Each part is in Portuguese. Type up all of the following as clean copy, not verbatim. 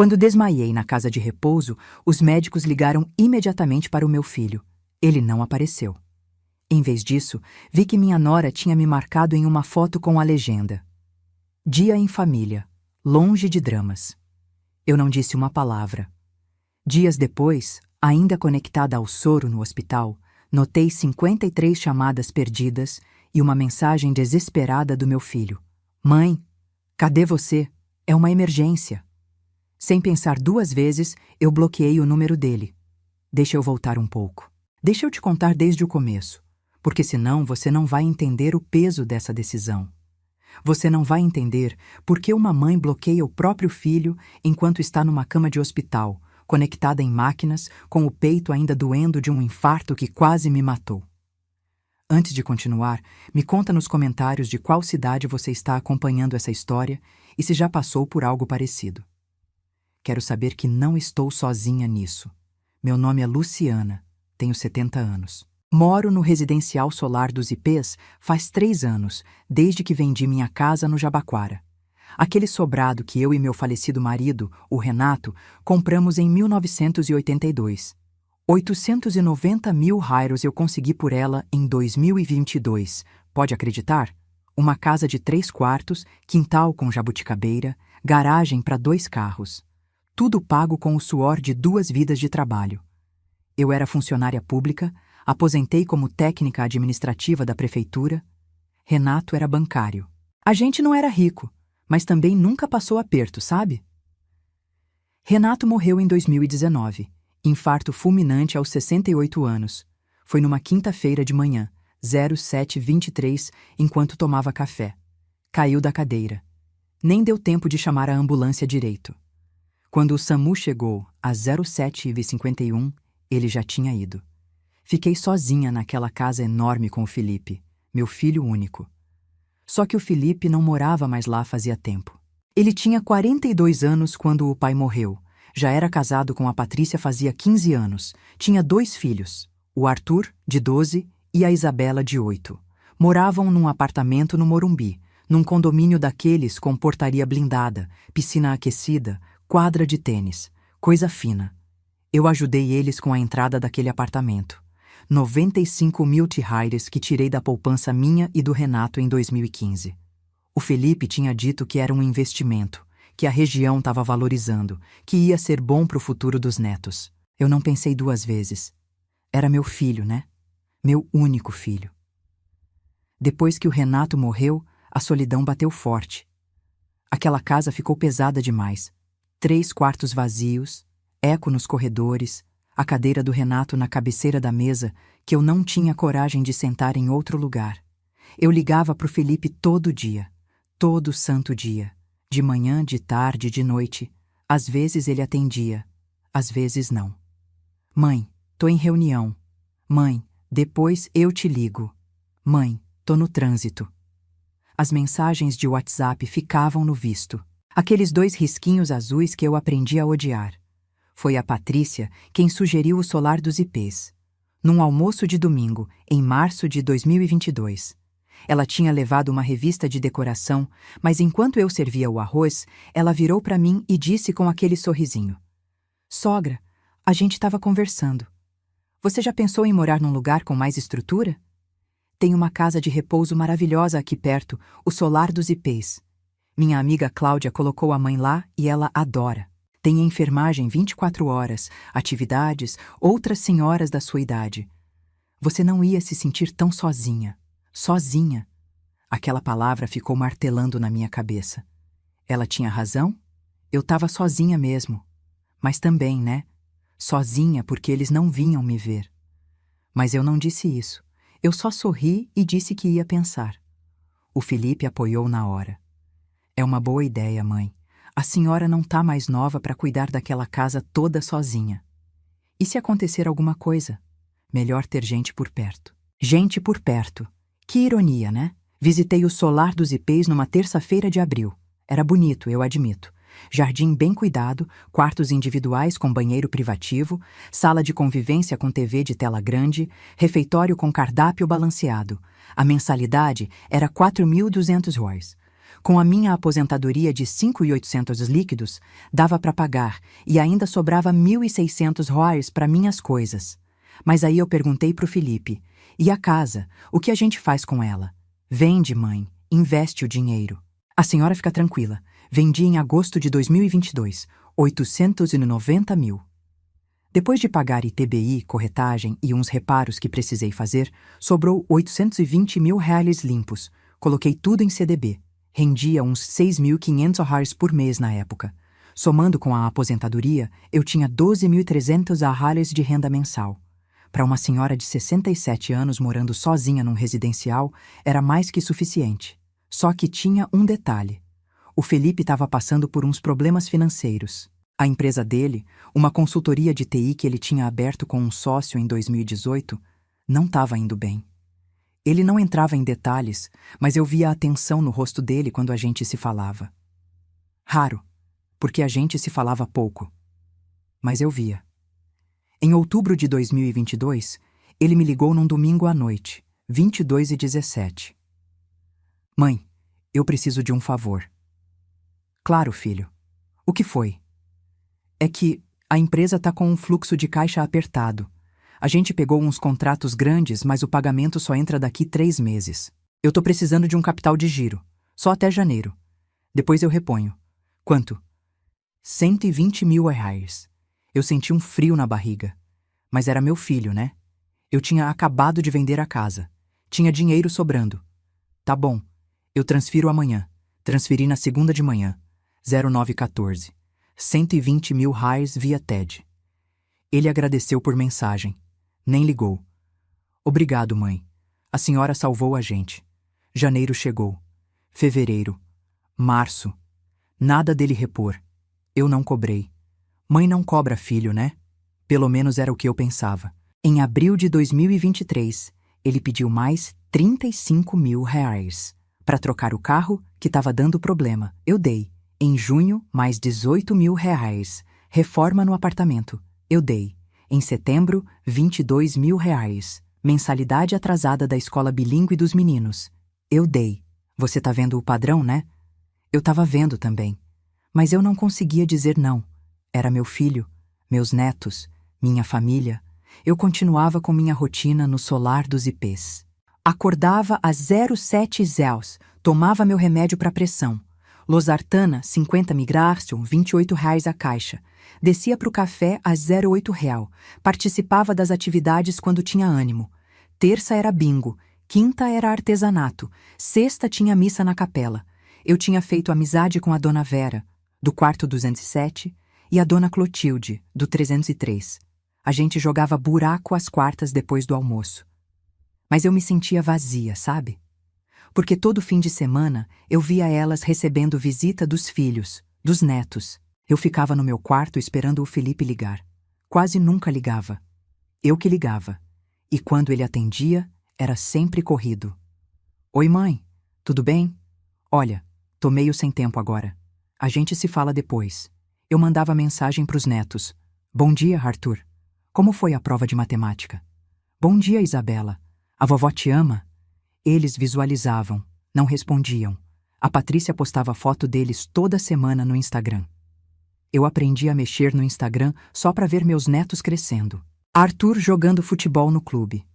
Quando desmaiei na casa de repouso, os médicos ligaram imediatamente para o meu filho. Ele não apareceu. Em vez disso, vi que minha nora tinha me marcado em uma foto com a legenda: Dia em família, longe de dramas. Eu não disse uma palavra. Dias depois, ainda conectada ao soro no hospital, notei 53 chamadas perdidas e uma mensagem desesperada do meu filho: Mãe, cadê você? É uma emergência. Sem pensar duas vezes, eu bloqueei o número dele. Deixa eu voltar um pouco. Deixa eu te contar desde o começo, porque senão você não vai entender o peso dessa decisão. Você não vai entender por que uma mãe bloqueia o próprio filho enquanto está numa cama de hospital, conectada em máquinas, com o peito ainda doendo de um infarto que quase me matou. Antes de continuar, me conta nos comentários de qual cidade você está acompanhando essa história e se já passou por algo parecido. Quero saber que não estou sozinha nisso. Meu nome é Luciana, tenho 70 anos. Moro no residencial solar dos IPs faz 3 anos, desde que vendi minha casa no Jabaquara. Aquele sobrado que eu e meu falecido marido, o Renato, compramos em 1982. 890 mil rairos eu consegui por ela em 2022. Pode acreditar? Uma casa de 3 quartos, quintal com jabuticabeira, garagem para 2 carros. Tudo pago com o suor de 2 vidas de trabalho. Eu era funcionária pública, aposentei como técnica administrativa da prefeitura. Renato era bancário. A gente não era rico, mas também nunca passou aperto, sabe? Renato morreu em 2019, infarto fulminante aos 68 anos. Foi numa quinta-feira de manhã, 07h23, enquanto tomava café. Caiu da cadeira. Nem deu tempo de chamar a ambulância direito. Quando o SAMU chegou, às 07h51, ele já tinha ido. Fiquei sozinha naquela casa enorme com o Felipe, meu filho único. Só que o Felipe não morava mais lá fazia tempo. Ele tinha 42 anos quando o pai morreu. Já era casado com a Patrícia fazia 15 anos. Tinha 2 filhos, o Arthur, de 12, e a Isabela, de 8. Moravam num apartamento no Morumbi, num condomínio daqueles com portaria blindada, piscina aquecida, quadra de tênis, coisa fina. Eu ajudei eles com a entrada daquele apartamento. 95 mil tirraires que tirei da poupança minha e do Renato em 2015. O Felipe tinha dito que era um investimento, que a região estava valorizando, que ia ser bom para o futuro dos netos. Eu não pensei 2 vezes. Era meu filho, né? Meu único filho. Depois que o Renato morreu, a solidão bateu forte. Aquela casa ficou pesada demais. 3 quartos vazios, eco nos corredores, a cadeira do Renato na cabeceira da mesa, que eu não tinha coragem de sentar em outro lugar. Eu ligava pro Felipe todo dia, todo santo dia, de manhã, de tarde, de noite. Às vezes ele atendia, às vezes não. Mãe, tô em reunião. Mãe, depois eu te ligo. Mãe, tô no trânsito. As mensagens de WhatsApp ficavam no visto. Aqueles 2 risquinhos azuis que eu aprendi a odiar. Foi a Patrícia quem sugeriu o solar dos IPs. Num almoço de domingo, em março de 2022. Ela tinha levado uma revista de decoração, mas enquanto eu servia o arroz, ela virou para mim e disse com aquele sorrisinho: Sogra, a gente estava conversando. Você já pensou em morar num lugar com mais estrutura? Tem uma casa de repouso maravilhosa aqui perto, o solar dos IPs. Minha amiga Cláudia colocou a mãe lá e ela adora. Tem enfermagem 24 horas, atividades, outras senhoras da sua idade. Você não ia se sentir tão sozinha. Sozinha. Aquela palavra ficou martelando na minha cabeça. Ela tinha razão? Eu estava sozinha mesmo. Mas também, né? Sozinha porque eles não vinham me ver. Mas eu não disse isso. Eu só sorri e disse que ia pensar. O Felipe apoiou na hora. É uma boa ideia, mãe. A senhora não tá mais nova para cuidar daquela casa toda sozinha. E se acontecer alguma coisa? Melhor ter gente por perto. Gente por perto. Que ironia, né? Visitei o solar dos IPs numa terça-feira de abril. Era bonito, eu admito. Jardim bem cuidado, quartos individuais com banheiro privativo, sala de convivência com TV de tela grande, refeitório com cardápio balanceado. A mensalidade era R$ 4.200. Com a minha aposentadoria de 5.800 líquidos, dava para pagar e ainda sobrava 1.600 reais para minhas coisas. Mas aí eu perguntei pro Felipe, e a casa, o que a gente faz com ela? Vende, mãe, investe o dinheiro. A senhora fica tranquila, vendi em agosto de 2022, 890 mil. Depois de pagar ITBI, corretagem e uns reparos que precisei fazer, sobrou 820 mil reais limpos. Coloquei tudo em CDB. Rendia uns 6.500 reais por mês na época. Somando com a aposentadoria, eu tinha 12.300 reais de renda mensal. Para uma senhora de 67 anos morando sozinha num residencial, era mais que suficiente. Só que tinha um detalhe. O Felipe estava passando por uns problemas financeiros. A empresa dele, uma consultoria de TI que ele tinha aberto com um sócio em 2018, não estava indo bem. Ele não entrava em detalhes, mas eu via a tensão no rosto dele quando a gente se falava. Raro, porque a gente se falava pouco. Mas eu via. Em outubro de 2022, ele me ligou num domingo à noite, 22h17. Mãe, eu preciso de um favor. Claro, filho. O que foi? É que a empresa está com um fluxo de caixa apertado. A gente pegou uns contratos grandes, mas o pagamento só entra daqui 3 meses. Eu tô precisando de um capital de giro, só até janeiro. Depois eu reponho. Quanto? 120 mil reais. Eu senti um frio na barriga. Mas era meu filho, né? Eu tinha acabado de vender a casa. Tinha dinheiro sobrando. Tá bom, eu transfiro amanhã. Transferi na segunda de manhã, 0914. 120 mil reais via TED. Ele agradeceu por mensagem. Nem ligou. Obrigado, mãe. A senhora salvou a gente. Janeiro chegou. Fevereiro. Março. Nada dele repor. Eu não cobrei. Mãe não cobra filho, né? Pelo menos era o que eu pensava. Em abril de 2023, ele pediu mais 35 mil reais para trocar o carro que estava dando problema. Eu dei. Em junho, mais 18 mil reais. Reforma no apartamento. Eu dei. Em setembro, 22 mil reais. Mensalidade atrasada da escola bilíngue dos meninos. Eu dei. Você tá vendo o padrão, né? Eu tava vendo também. Mas eu não conseguia dizer não. Era meu filho, meus netos, minha família. Eu continuava com minha rotina no solar dos IPs. Acordava às 07 zéus, tomava meu remédio para pressão. Losartana, 50 mg, 28 reais a caixa. Descia para o café às 08 real. Participava das atividades quando tinha ânimo. Terça era bingo, quinta era artesanato, sexta tinha missa na capela. Eu tinha feito amizade com a dona Vera, do quarto 207, e a dona Clotilde, do 303. A gente jogava buraco às quartas depois do almoço. Mas eu me sentia vazia, sabe? Porque todo fim de semana eu via elas recebendo visita dos filhos, dos netos. Eu ficava no meu quarto esperando o Felipe ligar. Quase nunca ligava. Eu que ligava. E quando ele atendia, era sempre corrido. Oi, mãe. Tudo bem? Olha, tô meio sem tempo agora. A gente se fala depois. Eu mandava mensagem pros netos. Bom dia, Arthur. Como foi a prova de matemática? Bom dia, Isabela. A vovó te ama? Eles visualizavam, não respondiam. A Patrícia postava foto deles toda semana no Instagram. Eu aprendi a mexer no Instagram só para ver meus netos crescendo. Arthur jogando futebol no clube.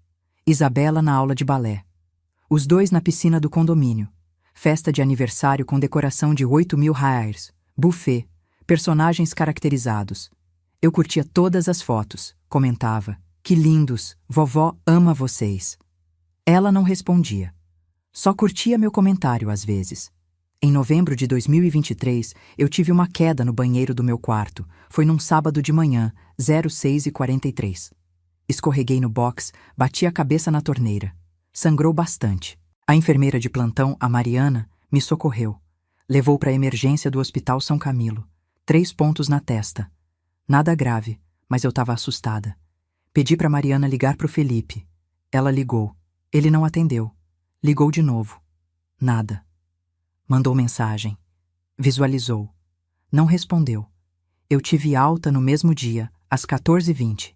Isabela na aula de balé. Os dois na piscina do condomínio. Festa de aniversário com decoração de 8 mil reais. Buffet. Personagens caracterizados. Eu curtia todas as fotos. Comentava. Que lindos, vovó ama vocês. Ela não respondia. Só curtia meu comentário às vezes. Em novembro de 2023, eu tive uma queda no banheiro do meu quarto. Foi num sábado de manhã, 06h43. Escorreguei no box, bati a cabeça na torneira. Sangrou bastante. A enfermeira de plantão, a Mariana, me socorreu. Levou para a emergência do Hospital São Camilo. 3 pontos na testa. Nada grave, mas eu estava assustada. Pedi para Mariana ligar para o Felipe. Ela ligou. Ele não atendeu. Ligou de novo. Nada. Mandou mensagem. Visualizou. Não respondeu. Eu tive alta no mesmo dia, às 14h20.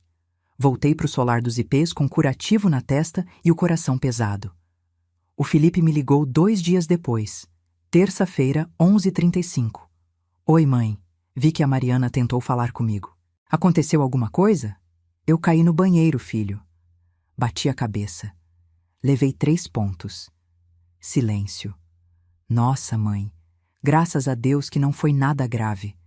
Voltei para o solar dos IPs com curativo na testa e o coração pesado. O Felipe me ligou 2 dias depois. Terça-feira, 11h35. Oi, mãe. Vi que a Mariana tentou falar comigo. Aconteceu alguma coisa? Eu caí no banheiro, filho. Bati a cabeça. Levei 3 pontos. Silêncio. Nossa, mãe. Graças a Deus que não foi nada grave.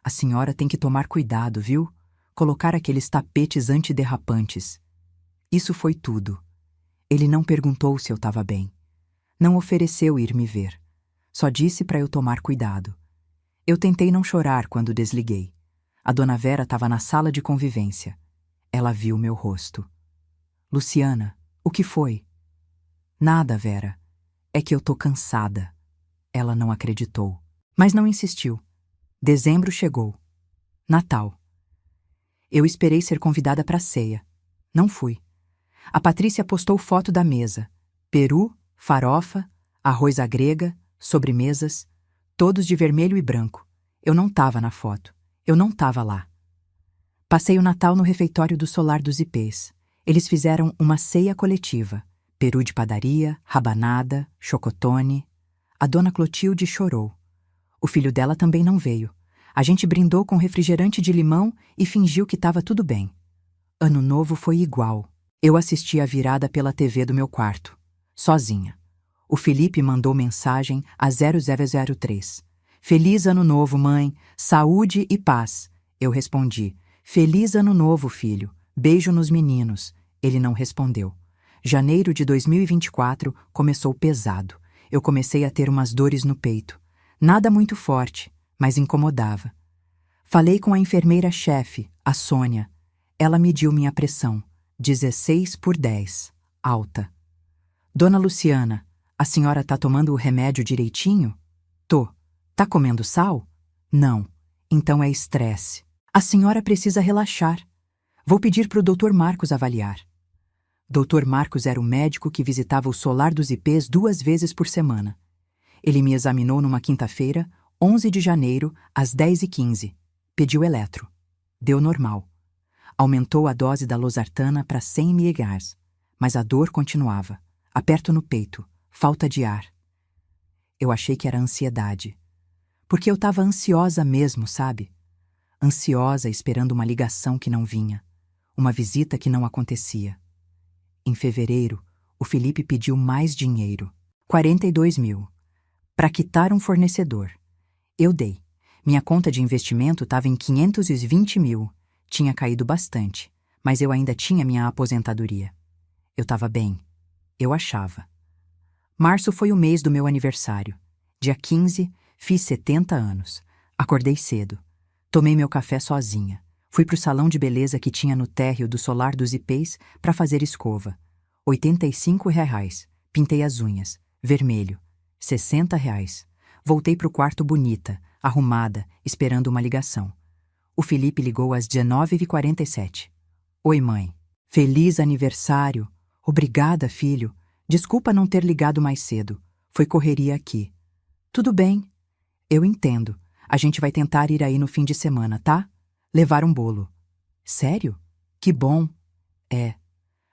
A senhora tem que tomar cuidado, viu? Colocar aqueles tapetes antiderrapantes. Isso foi tudo. Ele não perguntou se eu estava bem. Não ofereceu ir me ver. Só disse para eu tomar cuidado. Eu tentei não chorar quando desliguei. A dona Vera estava na sala de convivência. Ela viu meu rosto. Luciana, o que foi? Nada, Vera. É que eu tô cansada. Ela não acreditou, mas não insistiu. Dezembro chegou. Natal. Eu esperei ser convidada para a ceia. Não fui. A Patrícia postou foto da mesa. Peru, farofa, arroz à grega, sobremesas, todos de vermelho e branco. Eu não estava na foto. Eu não estava lá. Passei o Natal no refeitório do Solar dos Ipês. Eles fizeram uma ceia coletiva. Peru de padaria, rabanada, chocotone. A dona Clotilde chorou. O filho dela também não veio. A gente brindou com refrigerante de limão e fingiu que estava tudo bem. Ano Novo foi igual. Eu assisti a virada pela TV do meu quarto, sozinha. O Felipe mandou mensagem a 0003. Feliz Ano Novo, mãe. Saúde e paz. Eu respondi. Feliz Ano Novo, filho. Beijo nos meninos. Ele não respondeu. Janeiro de 2024 começou pesado. Eu comecei a ter umas dores no peito. Nada muito forte, mas incomodava. Falei com a enfermeira-chefe, a Sônia. Ela mediu minha pressão. 16/10. Alta. Dona Luciana, a senhora tá tomando o remédio direitinho? Tô. Tá comendo sal? Não. Então é estresse. A senhora precisa relaxar. Vou pedir pro Dr. Marcos avaliar. Dr. Marcos era o médico que visitava o Solar dos Ipês 2 vezes por semana. Ele me examinou numa quinta-feira, 11 de janeiro, às 10h15. Pediu eletro. Deu normal. Aumentou a dose da losartana para 100 mg, mas a dor continuava. Aperto no peito, falta de ar. Eu achei que era ansiedade. Porque eu estava ansiosa mesmo, sabe? Ansiosa esperando uma ligação que não vinha. Uma visita que não acontecia. Em fevereiro, o Felipe pediu mais dinheiro. 42 mil. Para quitar um fornecedor. Eu dei. Minha conta de investimento estava em 520 mil. Tinha caído bastante, mas eu ainda tinha minha aposentadoria. Eu estava bem. Eu achava. Março foi o mês do meu aniversário. Dia 15, fiz 70 anos. Acordei cedo. Tomei meu café sozinha. Fui pro salão de beleza que tinha no térreo do Solar dos Ipês para fazer escova. R$ 85. Pintei as unhas. Vermelho. R$ 60. Voltei pro quarto bonita, arrumada, esperando uma ligação. O Felipe ligou às 19h47. Oi, mãe. Feliz aniversário. Obrigada, filho. Desculpa não ter ligado mais cedo. Foi correria aqui. Tudo bem. Eu entendo. A gente vai tentar ir aí no fim de semana, tá? Levar um bolo. Sério? Que bom. É.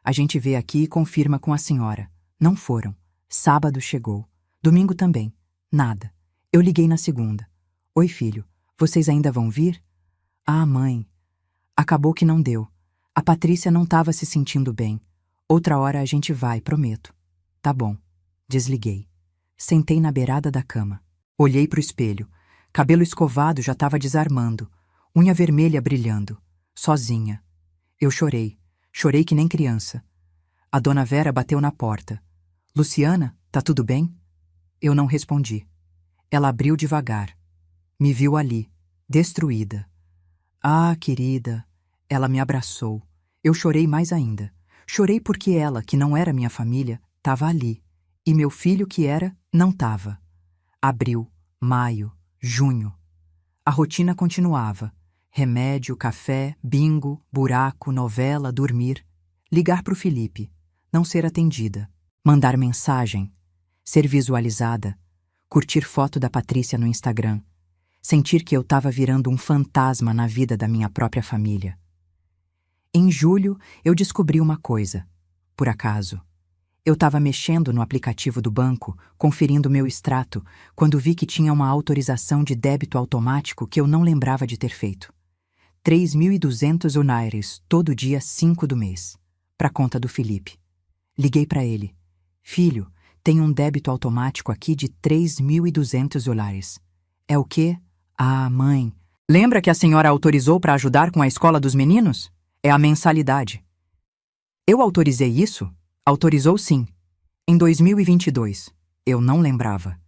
A gente vê aqui e confirma com a senhora. Não foram. Sábado chegou. Domingo também. Nada. Eu liguei na segunda. Oi, filho. Vocês ainda vão vir? Ah, mãe. Acabou que não deu. A Patrícia não estava se sentindo bem. Outra hora a gente vai, prometo. Tá bom. Desliguei. Sentei na beirada da cama. Olhei pro espelho. Cabelo escovado já estava desarmando. Unha vermelha brilhando. Sozinha. Eu chorei. Chorei que nem criança. A dona Vera bateu na porta. Luciana, tá tudo bem? Eu não respondi. Ela abriu devagar. Me viu ali, destruída. Ah, querida. Ela me abraçou. Eu chorei mais ainda. Chorei porque ela, que não era minha família, estava ali. E meu filho, que era, não estava. Abril, maio, junho. A rotina continuava. Remédio, café, bingo, buraco, novela, dormir. Ligar pro Felipe. Não ser atendida. Mandar mensagem. Ser visualizada. Curtir foto da Patrícia no Instagram. Sentir que eu estava virando um fantasma na vida da minha própria família. Em julho, eu descobri uma coisa. Por acaso. Eu estava mexendo no aplicativo do banco, conferindo meu extrato, quando vi que tinha uma autorização de débito automático que eu não lembrava de ter feito. 3.200 unaires, todo dia 5 do mês, para a conta do Felipe. Liguei para ele. Filho, tem um débito automático aqui de 3.200 unaires. É o quê? Ah, mãe. Lembra que a senhora autorizou para ajudar com a escola dos meninos? É a mensalidade. Eu autorizei isso? Autorizou sim. Em 2022. Eu não lembrava.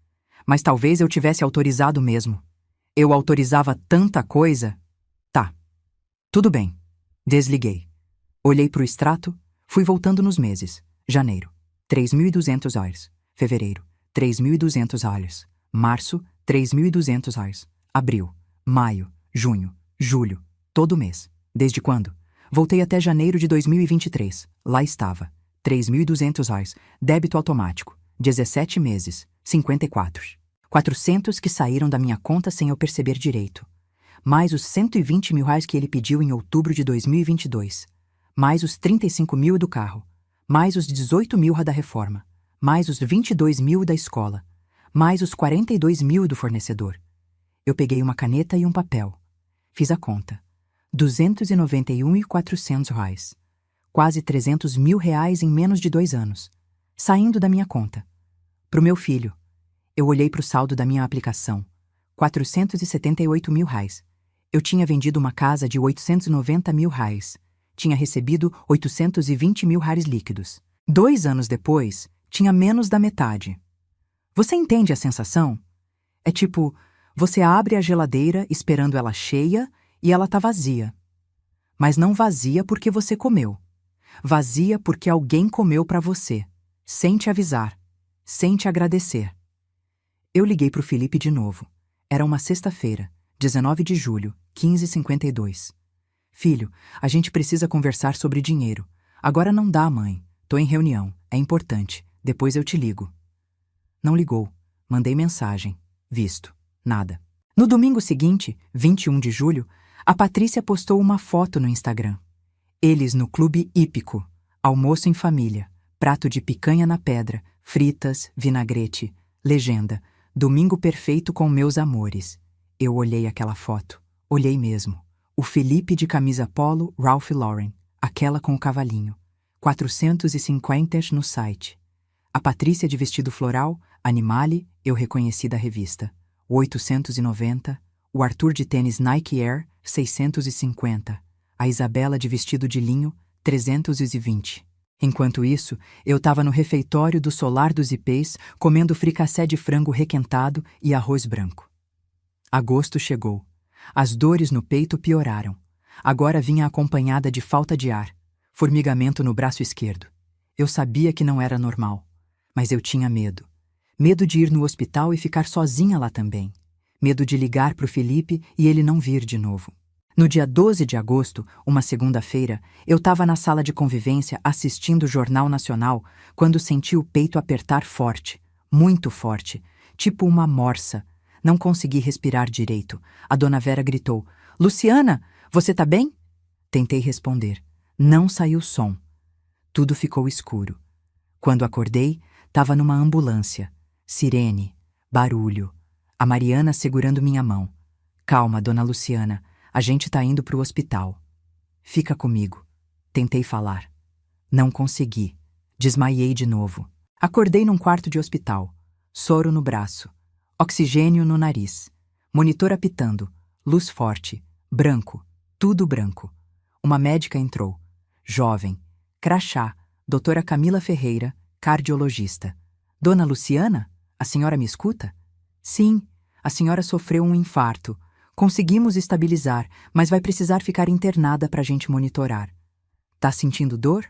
Mas talvez eu tivesse autorizado mesmo. Eu autorizava tanta coisa. Tá. Tudo bem. Desliguei. Olhei pro extrato, fui voltando nos meses. Janeiro, 3.200 reais. Fevereiro, 3.200 reais. Março, 3.200 reais. Abril, maio, junho, julho, todo mês. Desde quando? Voltei até janeiro de 2023. Lá estava. 3.200 reais. Débito automático. 17 meses. 54. 400 que saíram da minha conta sem eu perceber direito. Mais os 120 mil reais que ele pediu em outubro de 2022. Mais os 35 mil do carro. Mais os 18 mil da reforma. Mais os 22 mil da escola. Mais os 42 mil do fornecedor. Eu peguei uma caneta e um papel. Fiz a conta. 291.400 reais. Quase 300 mil reais em menos de 2 anos. Saindo da minha conta. Pro meu filho. Eu olhei pro saldo da minha aplicação. 478 mil reais. Eu tinha vendido uma casa de 890 mil reais. Tinha recebido 820 mil reais líquidos. 2 anos depois, tinha menos da metade. Você entende a sensação? É tipo, você abre a geladeira esperando ela cheia e ela tá vazia. Mas não vazia porque você comeu. Vazia porque alguém comeu para você, sem te avisar, sem te agradecer. Eu liguei pro Felipe de novo. Era uma sexta-feira, 19 de julho, 15h52. Filho, a gente precisa conversar sobre dinheiro. Agora não dá, mãe. Tô em reunião. É importante. Depois eu te ligo. Não ligou. Mandei mensagem. Visto. Nada. No domingo seguinte, 21 de julho, a Patrícia postou uma foto no Instagram. Eles no Clube Hípico. Almoço em família. Prato de picanha na pedra. Fritas, vinagrete. Legenda. Domingo perfeito com meus amores. Eu olhei aquela foto. Olhei mesmo. O Felipe de camisa polo, Ralph Lauren. Aquela com o cavalinho. 450 no site. A Patrícia de vestido floral, Animale, eu reconheci da revista. 890. O Arthur de tênis Nike Air, 650. A Isabela de vestido de linho, 320. Enquanto isso, eu estava no refeitório do Solar dos Ipês, comendo fricassé de frango requentado e arroz branco. Agosto chegou. As dores no peito pioraram. Agora vinha acompanhada de falta de ar, formigamento no braço esquerdo. Eu sabia que não era normal, mas eu tinha medo. Medo de ir no hospital e ficar sozinha lá também. Medo de ligar para o Felipe e ele não vir de novo. No dia 12 de agosto, uma segunda-feira, eu estava na sala de convivência assistindo o Jornal Nacional quando senti o peito apertar forte, muito forte, tipo uma morsa. Não consegui respirar direito. A dona Vera gritou: "Luciana, você tá bem?" Tentei responder. Não saiu som. Tudo ficou escuro. Quando acordei, estava numa ambulância. Sirene, barulho. A Mariana segurando minha mão. "Calma, dona Luciana. A gente tá indo pro hospital." "Fica comigo." Tentei falar. Não consegui. Desmaiei de novo. Acordei num quarto de hospital. Soro no braço. Oxigênio no nariz. Monitor apitando. Luz forte. Branco. Tudo branco. Uma médica entrou. Jovem. Crachá. Doutora Camila Ferreira, cardiologista. "Dona Luciana, a senhora me escuta?" "Sim, a senhora sofreu um infarto. Conseguimos estabilizar, mas vai precisar ficar internada para a gente monitorar." "Tá sentindo dor?"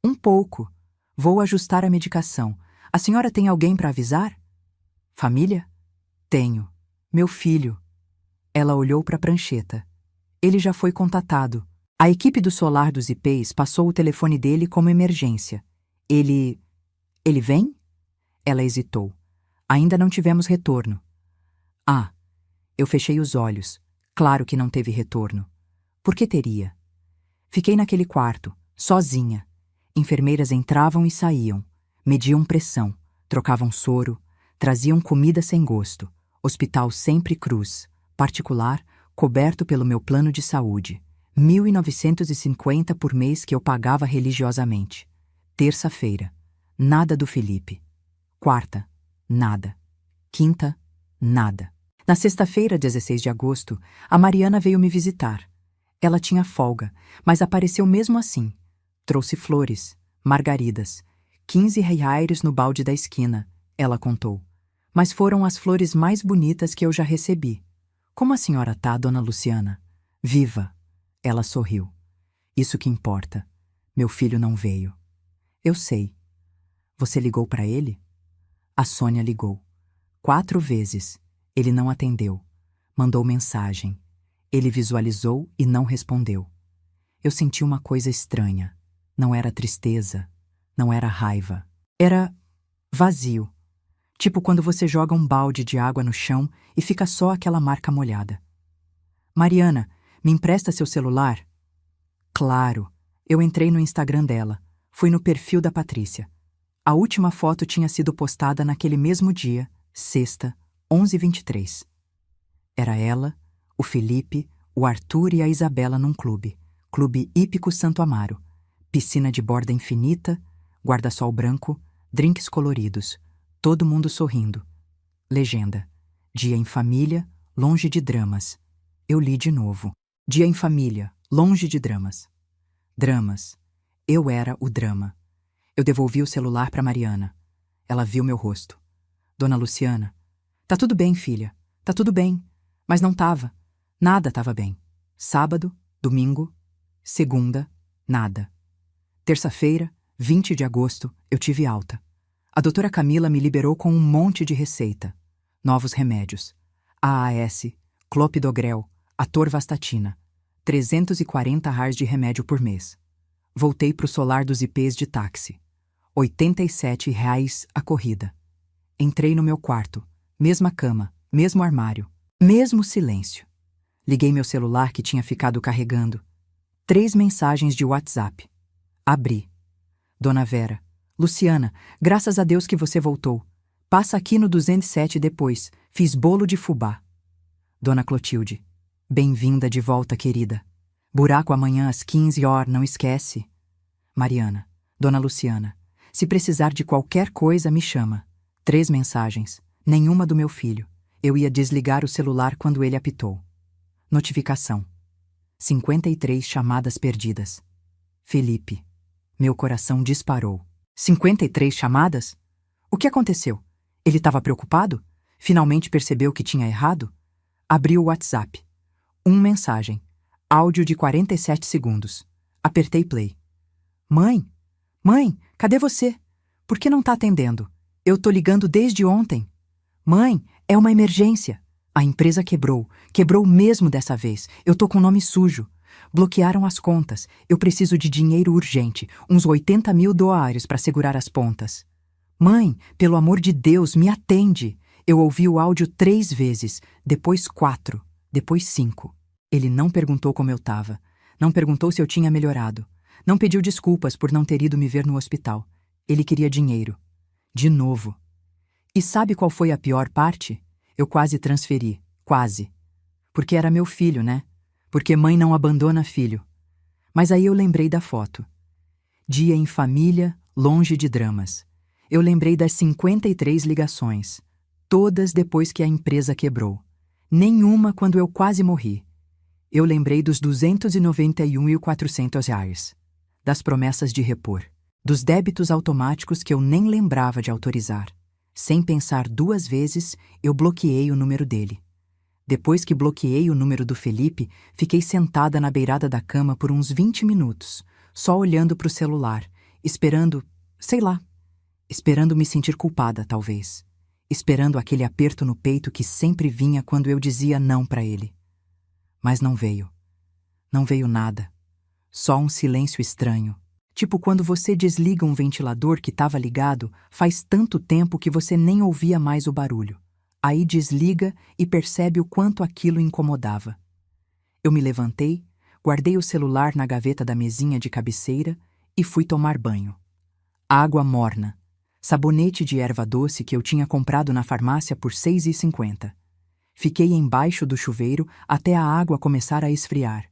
"Um pouco. Vou ajustar a medicação. A senhora tem alguém para avisar?" "Família?" "Tenho. Meu filho." Ela olhou para a prancheta. "Ele já foi contatado. A equipe do Solar dos Ipês passou o telefone dele como emergência. Ele vem?" Ela hesitou. "Ainda não tivemos retorno." "Ah." Eu fechei os olhos. Claro que não teve retorno. Por que teria? Fiquei naquele quarto, sozinha. Enfermeiras entravam e saíam. Mediam pressão, trocavam soro, traziam comida sem gosto, hospital sempre cruz, particular, coberto pelo meu plano de saúde, 1.950 por mês que eu pagava religiosamente. Terça-feira, nada do Felipe. Quarta, nada. Quinta, nada. Na sexta-feira, 16 de agosto, a Mariana veio me visitar. Ela tinha folga, mas apareceu mesmo assim. Trouxe flores, margaridas, 15 reais no balde da esquina, ela contou. Mas foram as flores mais bonitas que eu já recebi. Como a senhora tá, dona Luciana? Viva! Ela sorriu. Isso que importa. Meu filho não veio. Eu sei. Você ligou para ele? A Sônia ligou. 4 vezes. Ele não atendeu. Mandou mensagem. Ele visualizou e não respondeu. Eu senti uma coisa estranha. Não era tristeza. Não era raiva. Era vazio. Tipo quando você joga um balde de água no chão e fica só aquela marca molhada. Mariana, me empresta seu celular? Claro. Eu entrei no Instagram dela. Fui no perfil da Patrícia. A última foto tinha sido postada naquele mesmo dia, sexta, 11h23. Era ela, o Felipe, o Arthur e a Isabela num clube. Clube Hípico Santo Amaro. Piscina de borda infinita, guarda-sol branco, drinks coloridos. Todo mundo sorrindo. Legenda. Dia em família, longe de dramas. Eu li de novo. Dia em família, longe de dramas. Dramas. Eu era o drama. Eu devolvi o celular para Mariana. Ela viu meu rosto. Dona Luciana. Tá tudo bem, filha. Tá tudo bem. Mas não tava. Nada tava bem. Sábado, domingo, segunda, nada. Terça-feira, 20 de agosto, eu tive alta. A doutora Camila me liberou com um monte de receita. Novos remédios. AAS, clopidogrel, atorvastatina. 340 reais de remédio por mês. Voltei pro solar dos IPs de táxi. 87 reais a corrida. Entrei no meu quarto. Mesma cama, mesmo armário, mesmo silêncio. Liguei meu celular que tinha ficado carregando. 3 mensagens de WhatsApp. Abri. Dona Vera. Luciana, graças a Deus que você voltou. Passa aqui no 207 depois. Fiz bolo de fubá. Dona Clotilde. Bem-vinda de volta, querida. Buraco amanhã às 15 horas, não esquece. Mariana. Dona Luciana. Se precisar de qualquer coisa, me chama. 3 mensagens. Nenhuma do meu filho. Eu ia desligar o celular quando ele apitou. Notificação. 53 chamadas perdidas. Felipe. Meu coração disparou. 53 chamadas? O que aconteceu? Ele estava preocupado? Finalmente percebeu que tinha errado? Abri o WhatsApp. 1 mensagem. Áudio de 47 segundos. Apertei play. Mãe? Mãe, cadê você? Por que não tá atendendo? Eu tô ligando desde ontem. Mãe, é uma emergência. A empresa quebrou. Quebrou mesmo dessa vez. Eu tô com o nome sujo. Bloquearam as contas. Eu preciso de dinheiro urgente. Uns 80 mil dólares para segurar as pontas. Mãe, pelo amor de Deus, me atende. Eu ouvi o áudio 3 vezes. Depois 4. Depois 5. Ele não perguntou como eu tava. Não perguntou se eu tinha melhorado. Não pediu desculpas por não ter ido me ver no hospital. Ele queria dinheiro. De novo. E sabe qual foi a pior parte? Eu quase transferi. Quase. Porque era meu filho, né? Porque mãe não abandona filho. Mas aí eu lembrei da foto. Dia em família, longe de dramas. Eu lembrei das 53 ligações. Todas depois que a empresa quebrou. Nenhuma quando eu quase morri. Eu lembrei dos 291.400 reais. Das promessas de repor. Dos débitos automáticos que eu nem lembrava de autorizar. Sem pensar 2 vezes, eu bloqueei o número dele. Depois que bloqueei o número do Felipe, fiquei sentada na beirada da cama por uns 20 minutos, só olhando para o celular, esperando, sei lá, esperando me sentir culpada, talvez. Esperando aquele aperto no peito que sempre vinha quando eu dizia não para ele. Mas não veio. Não veio nada. Só um silêncio estranho. Tipo quando você desliga um ventilador que estava ligado faz tanto tempo que você nem ouvia mais o barulho. Aí desliga e percebe o quanto aquilo incomodava. Eu me levantei, guardei o celular na gaveta da mesinha de cabeceira e fui tomar banho. Água morna. Sabonete de erva doce que eu tinha comprado na farmácia por R$ 6,50. Fiquei embaixo do chuveiro até a água começar a esfriar.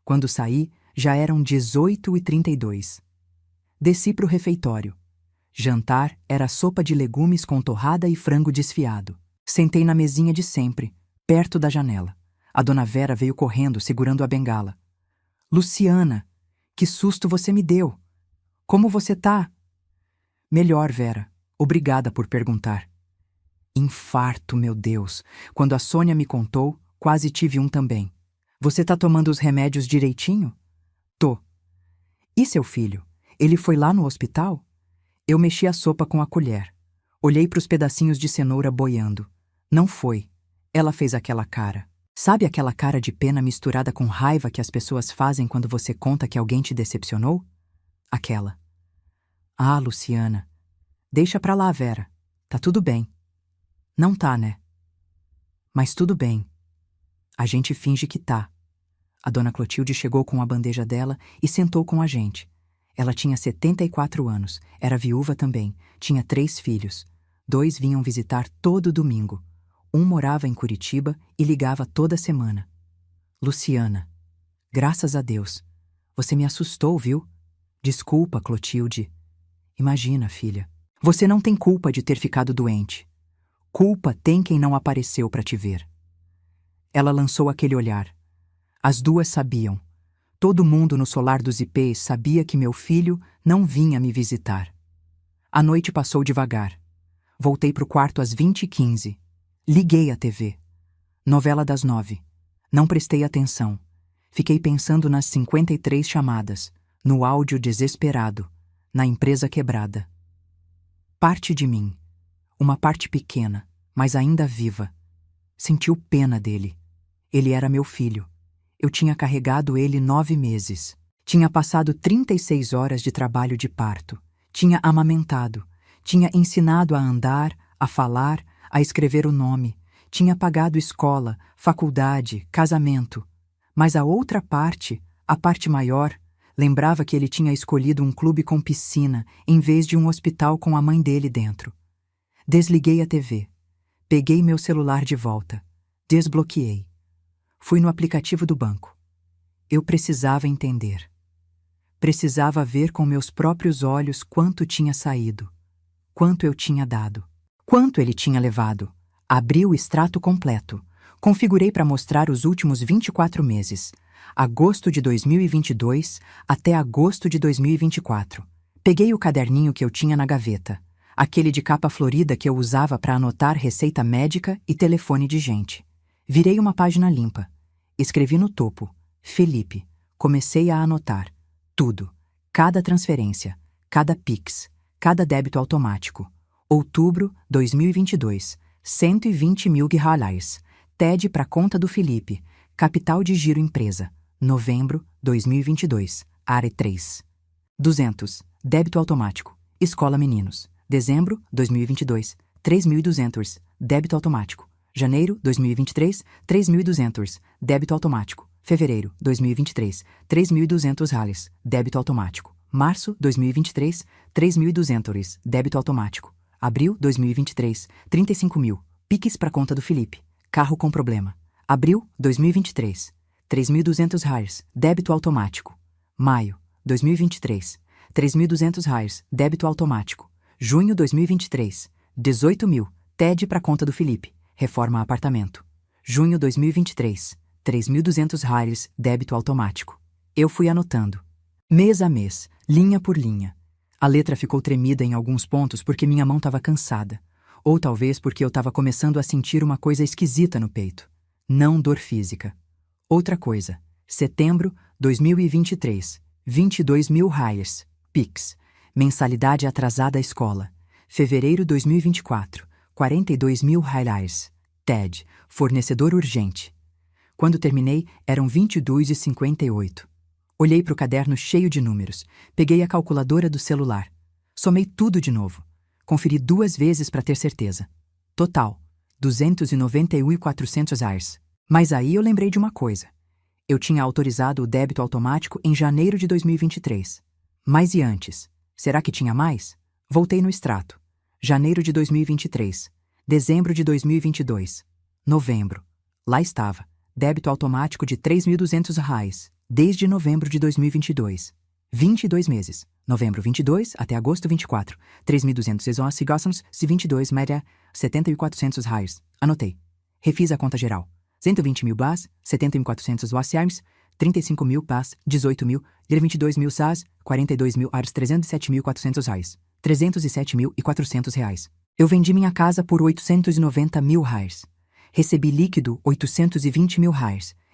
Quando saí, já eram 18h32. Desci para o refeitório. Jantar era sopa de legumes com torrada e frango desfiado. Sentei na mesinha de sempre, perto da janela. A dona Vera veio correndo, segurando a bengala. Luciana, que susto você me deu! Como você tá? Melhor, Vera. Obrigada por perguntar. Infarto, meu Deus. Quando a Sônia me contou, quase tive um também. Você tá tomando os remédios direitinho? Tô. E seu filho? Ele foi lá no hospital? Eu mexi a sopa com a colher. Olhei para os pedacinhos de cenoura boiando. Não foi. Ela fez aquela cara. Sabe aquela cara de pena misturada com raiva que as pessoas fazem quando você conta que alguém te decepcionou? Aquela. Ah, Luciana. Deixa pra lá, Vera. Tá tudo bem. Não tá, né? Mas tudo bem. A gente finge que tá. A dona Clotilde chegou com a bandeja dela e sentou com a gente. Ela tinha 74 anos, era viúva também, tinha 3 filhos. 2 vinham visitar todo domingo. Um morava em Curitiba e ligava toda semana. Luciana, graças a Deus. Você me assustou, viu? Desculpa, Clotilde. Imagina, filha. Você não tem culpa de ter ficado doente. Culpa tem quem não apareceu para te ver. Ela lançou aquele olhar. As duas sabiam. Todo mundo no solar dos ipês sabia que meu filho não vinha me visitar. A noite passou devagar. Voltei pro quarto às 20h15. Liguei a TV. Novela das 9. Não prestei atenção. Fiquei pensando nas 53 chamadas, no áudio desesperado, na empresa quebrada. Parte de mim, uma parte pequena, mas ainda viva, sentiu pena dele. Ele era meu filho. Eu tinha carregado ele 9 meses. Tinha passado 36 horas de trabalho de parto. Tinha amamentado. Tinha ensinado a andar, a falar, a escrever o nome. Tinha pagado escola, faculdade, casamento. Mas a outra parte, a parte maior, lembrava que ele tinha escolhido um clube com piscina em vez de um hospital com a mãe dele dentro. Desliguei a TV. Peguei meu celular de volta. Desbloqueei. Fui no aplicativo do banco. Eu precisava entender. Precisava ver com meus próprios olhos quanto tinha saído, quanto eu tinha dado, quanto ele tinha levado. Abri o extrato completo. Configurei para mostrar os últimos 24 meses, agosto de 2022 até agosto de 2024. Peguei o caderninho que eu tinha na gaveta, aquele de capa florida que eu usava para anotar receita médica e telefone de gente. Virei uma página limpa. Escrevi no topo, Felipe. Comecei a anotar. Tudo. Cada transferência, cada Pix, cada débito automático. Outubro 2022, 120 mil reais. TED para conta do Felipe. Capital de giro empresa. Novembro 2022, área 3. 200. Débito automático. Escola Meninos. Dezembro 2022, 3.200. Débito automático. Janeiro 2023, 3.200. Débito automático. Fevereiro 2023, 3.200 reais. Débito automático. Março 2023, 3.200. Débito automático. Abril 2023, 35 mil. Pix para conta do Felipe. Carro com problema. Abril 2023, 3.200 reais. Débito automático. Maio 2023, 3.200 reais. Débito automático. Junho 2023, 18 mil. TED para conta do Felipe. Reforma apartamento. Junho 2023, 3.200 reais. Débito automático. Eu fui anotando. Mês a mês, linha por linha. A letra ficou tremida em alguns pontos porque minha mão estava cansada. Ou talvez porque eu estava começando a sentir uma coisa esquisita no peito. Não dor física. Outra coisa. Setembro 2023, 22 mil reais. Pix. Mensalidade atrasada à escola. Fevereiro 2024, 42 mil reais. TED. Fornecedor urgente. Quando terminei, eram 22h58. Olhei para o caderno cheio de números. Peguei a calculadora do celular. Somei tudo de novo. Conferi 2 vezes para ter certeza. Total, 291.400 reais. Mas aí eu lembrei de uma coisa. Eu tinha autorizado o débito automático em janeiro de 2023. Mas e antes? Será que tinha mais? Voltei no extrato. Janeiro de 2023. Dezembro de 2022. Novembro. Lá estava. Débito automático de R$ 3.200, desde novembro de 2022. 22 meses. Novembro 22 até agosto 24. 3.211 gostamos se 22 média R$ 7.400. Anotei. Refiz a conta geral. 120 mil bas, 70.400 wassiarms, 35 mil bas, 18 mil, 22 mil sas, 42 mil ars, R$ 307.400. Eu vendi minha casa por R$ 890 mil. Recebi líquido R$ 820 mil.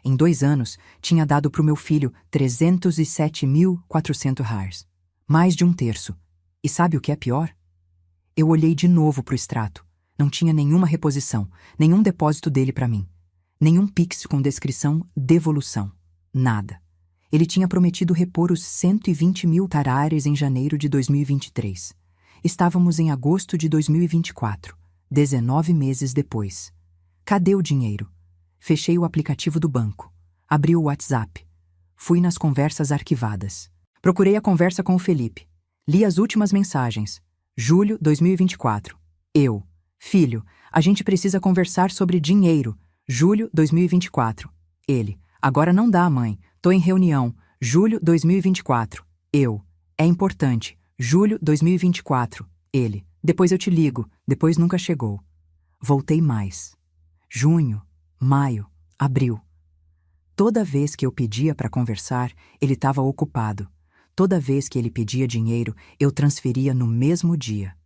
Em 2 anos, tinha dado para o meu filho R$ 307.400. Mais de um terço. E sabe o que é pior? Eu olhei de novo para o extrato. Não tinha nenhuma reposição, nenhum depósito dele para mim. Nenhum Pix com descrição devolução. Nada. Ele tinha prometido repor os 120 mil tarares em janeiro de 2023. Estávamos em agosto de 2024, 19 meses depois. Cadê o dinheiro? Fechei o aplicativo do banco. Abri o WhatsApp. Fui nas conversas arquivadas. Procurei a conversa com o Felipe. Li as últimas mensagens. Julho 2024. Eu. Filho, a gente precisa conversar sobre dinheiro. Julho 2024. Ele. Agora não dá, mãe. Tô em reunião. Julho 2024. Eu. É importante. Julho 2024. Ele. Depois eu te ligo. Depois nunca chegou. Voltei mais. Junho, maio, abril. Toda vez que eu pedia para conversar, ele estava ocupado. Toda vez que ele pedia dinheiro, eu transferia no mesmo dia.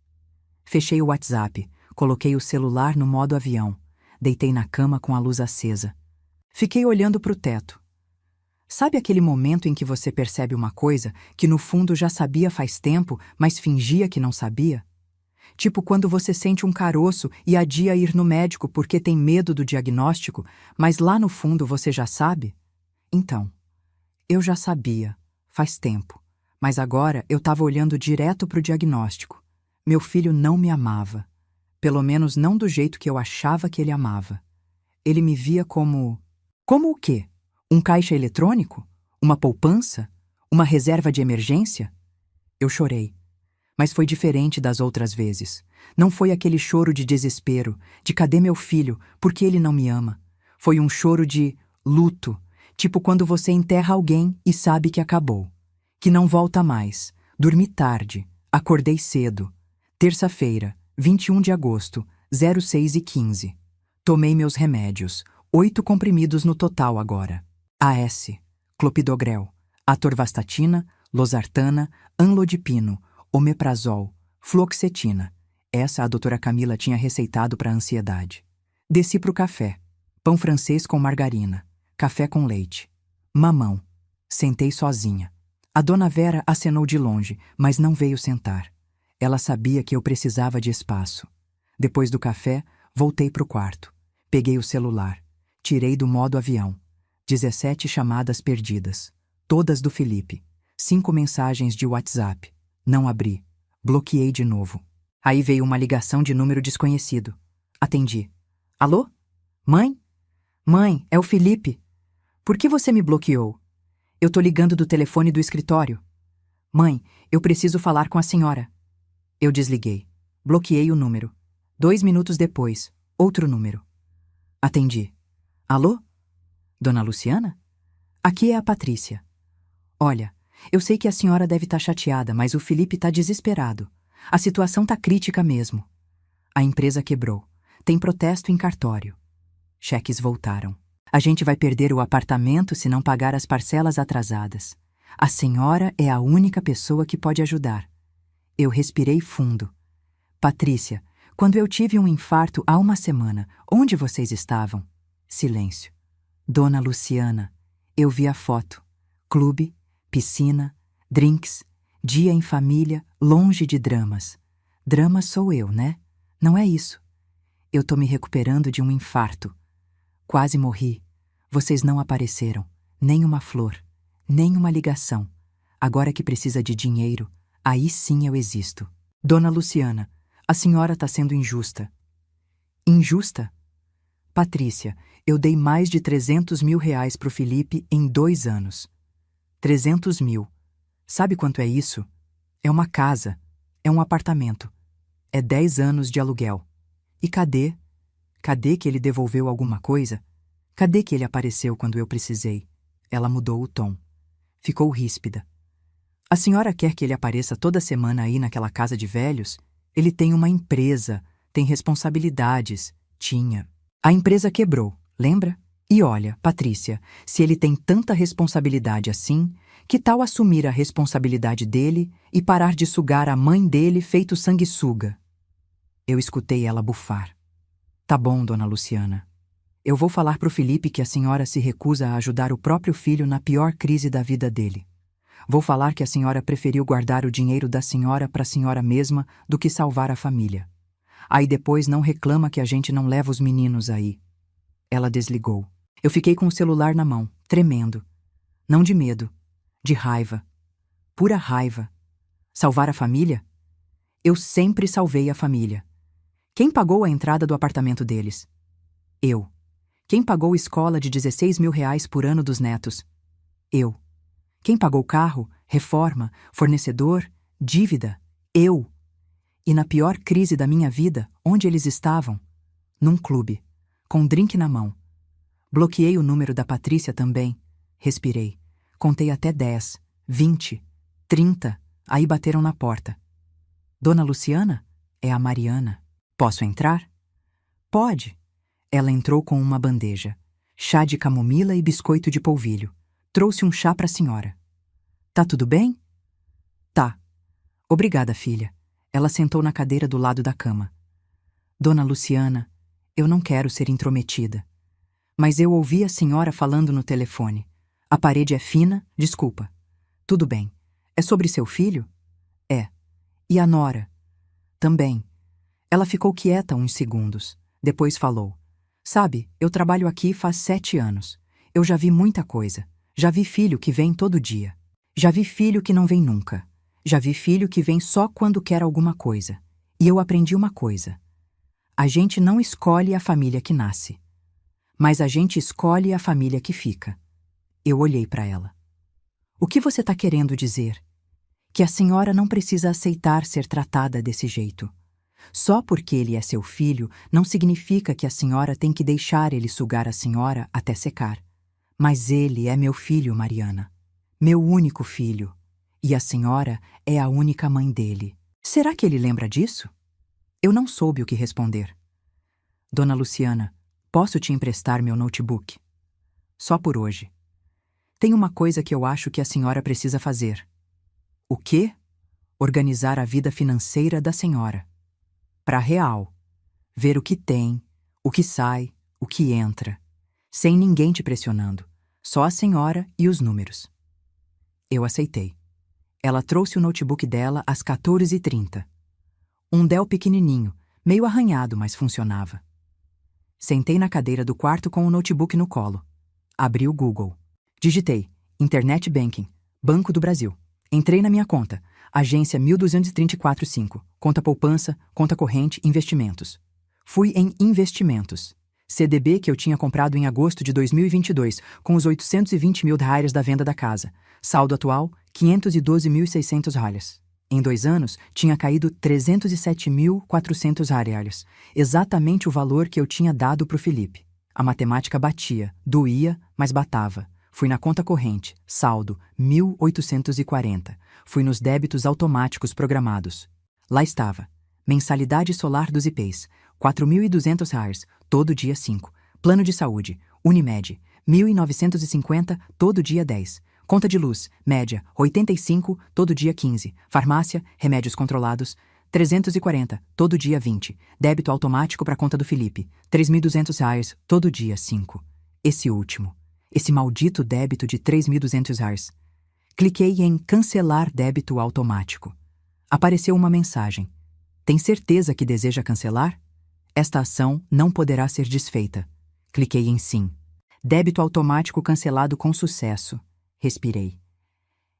Fechei o WhatsApp, coloquei o celular no modo avião, deitei na cama com a luz acesa. Fiquei olhando para o teto. Sabe aquele momento em que você percebe uma coisa que no fundo já sabia faz tempo, mas fingia que não sabia? Tipo quando você sente um caroço e adia ir no médico porque tem medo do diagnóstico, mas lá no fundo você já sabe? Então, eu já sabia, faz tempo, mas agora eu estava olhando direto para o diagnóstico. Meu filho não me amava, pelo menos não do jeito que eu achava que ele amava. Ele me via como... Como o quê? Um caixa eletrônico? Uma poupança? Uma reserva de emergência? Eu chorei. Mas foi diferente das outras vezes. Não foi aquele choro de desespero, de cadê meu filho, porque ele não me ama. Foi um choro de luto, tipo quando você enterra alguém e sabe que acabou. Que não volta mais. Dormi tarde, acordei cedo. Terça-feira, 21 de agosto, 06h15. Tomei meus remédios, 8 comprimidos no total agora. AS, clopidogrel, atorvastatina, losartana, anlodipino, omeprazol, fluoxetina. Essa a doutora Camila tinha receitado para a ansiedade. Desci para o café. Pão francês com margarina. Café com leite. Mamão. Sentei sozinha. A dona Vera acenou de longe, mas não veio sentar. Ela sabia que eu precisava de espaço. Depois do café, voltei para o quarto. Peguei o celular. Tirei do modo avião. 17 chamadas perdidas. Todas do Felipe. 5 mensagens de WhatsApp. Não abri. Bloqueei de novo. Aí veio uma ligação de número desconhecido. Atendi. Alô? Mãe? Mãe, é o Felipe. Por que você me bloqueou? Eu tô ligando do telefone do escritório. Mãe, eu preciso falar com a senhora. Eu desliguei. Bloqueei o número. 2 minutos depois, outro número. Atendi. Alô? Dona Luciana? Aqui é a Patrícia. Olha, eu sei que a senhora deve estar chateada, mas o Felipe está desesperado. A situação está crítica mesmo. A empresa quebrou. Tem protesto em cartório. Cheques voltaram. A gente vai perder o apartamento se não pagar as parcelas atrasadas. A senhora é a única pessoa que pode ajudar. Eu respirei fundo. Patrícia, quando eu tive um infarto há uma semana, onde vocês estavam? Silêncio. Dona Luciana, eu vi a foto. Clube, piscina, drinks, dia em família, longe de dramas. Drama sou eu, né? Não é isso. Eu tô me recuperando de um infarto. Quase morri. Vocês não apareceram. Nem uma flor. Nem uma ligação. Agora que precisa de dinheiro, aí sim eu existo. Dona Luciana, a senhora tá sendo injusta. Injusta? Patrícia, eu dei mais de R$ 300 mil pro Felipe em 2 anos. 300 mil. Sabe quanto é isso? É uma casa. É um apartamento. É 10 anos de aluguel. E cadê? Cadê que ele devolveu alguma coisa? Cadê que ele apareceu quando eu precisei? Ela mudou o tom. Ficou ríspida. A senhora quer que ele apareça toda semana aí naquela casa de velhos? Ele tem uma empresa, tem responsabilidades. Tinha. A empresa quebrou, lembra? E olha, Patrícia, se ele tem tanta responsabilidade assim, que tal assumir a responsabilidade dele e parar de sugar a mãe dele feito sanguessuga? Eu escutei ela bufar. Tá bom, dona Luciana. Eu vou falar pro Felipe que a senhora se recusa a ajudar o próprio filho na pior crise da vida dele. Vou falar que a senhora preferiu guardar o dinheiro da senhora para a senhora mesma do que salvar a família. Aí depois não reclama que a gente não leva os meninos aí. Ela desligou. Eu fiquei com o celular na mão, tremendo. Não de medo, de raiva. Pura raiva. Salvar a família? Eu sempre salvei a família. Quem pagou a entrada do apartamento deles? Eu. Quem pagou escola de 16 mil reais por ano dos netos? Eu. Quem pagou carro, reforma, fornecedor, dívida? Eu. E na pior crise da minha vida, onde eles estavam? Num clube, com um drink na mão. Bloqueei o número da Patrícia também. Respirei. Contei até 10, 20, 30. Aí bateram na porta. Dona Luciana? É a Mariana. Posso entrar? Pode. Ela entrou com uma bandeja. Chá de camomila e biscoito de polvilho. Trouxe um chá para a senhora. Tá tudo bem? Tá. Obrigada, filha. Ela sentou na cadeira do lado da cama. Dona Luciana, eu não quero ser intrometida. Mas eu ouvi a senhora falando no telefone. A parede é fina, desculpa. Tudo bem. É sobre seu filho? É. E a nora? Também. Ela ficou quieta uns segundos. Depois falou. Sabe, eu trabalho aqui faz 7 anos. Eu já vi muita coisa. Já vi filho que vem todo dia. Já vi filho que não vem nunca. Já vi filho que vem só quando quer alguma coisa. E eu aprendi uma coisa. A gente não escolhe a família que nasce. Mas a gente escolhe a família que fica. Eu olhei para ela. O que você está querendo dizer? Que a senhora não precisa aceitar ser tratada desse jeito. Só porque ele é seu filho, não significa que a senhora tem que deixar ele sugar a senhora até secar. Mas ele é meu filho, Mariana. Meu único filho. E a senhora é a única mãe dele. Será que ele lembra disso? Eu não soube o que responder. Dona Luciana, posso te emprestar meu notebook? Só por hoje. Tem uma coisa que eu acho que a senhora precisa fazer. O quê? Organizar a vida financeira da senhora. Pra real. Ver o que tem, o que sai, o que entra. Sem ninguém te pressionando. Só a senhora e os números. Eu aceitei. Ela trouxe o notebook dela às 14h30. Um Dell pequenininho, meio arranhado, mas funcionava. Sentei na cadeira do quarto com o notebook no colo. Abri o Google. Digitei Internet Banking, Banco do Brasil. Entrei na minha conta, agência 1234.5, conta poupança, conta corrente, investimentos. Fui em investimentos. CDB que eu tinha comprado em agosto de 2022, com os 820 mil reais da venda da casa. Saldo atual, 512.600 reais. Em 2 anos, tinha caído 307.400 reais. Exatamente o valor que eu tinha dado pro Felipe. A matemática batia, doía, mas batava. Fui na conta corrente, saldo, 1.840. Fui nos débitos automáticos programados. Lá estava. Mensalidade solar dos IPs, 4.200 reais, todo dia 5. Plano de saúde, Unimed, 1.950, todo dia 10. Conta de luz, média, 85, todo dia 15. Farmácia, remédios controlados, 340, todo dia 20. Débito automático para conta do Felipe, 3.200 reais, todo dia 5. Esse último. Esse maldito débito de 3.200 reais. Cliquei em cancelar débito automático. Apareceu uma mensagem. Tem certeza que deseja cancelar? Esta ação não poderá ser desfeita. Cliquei em sim. Débito automático cancelado com sucesso. Respirei.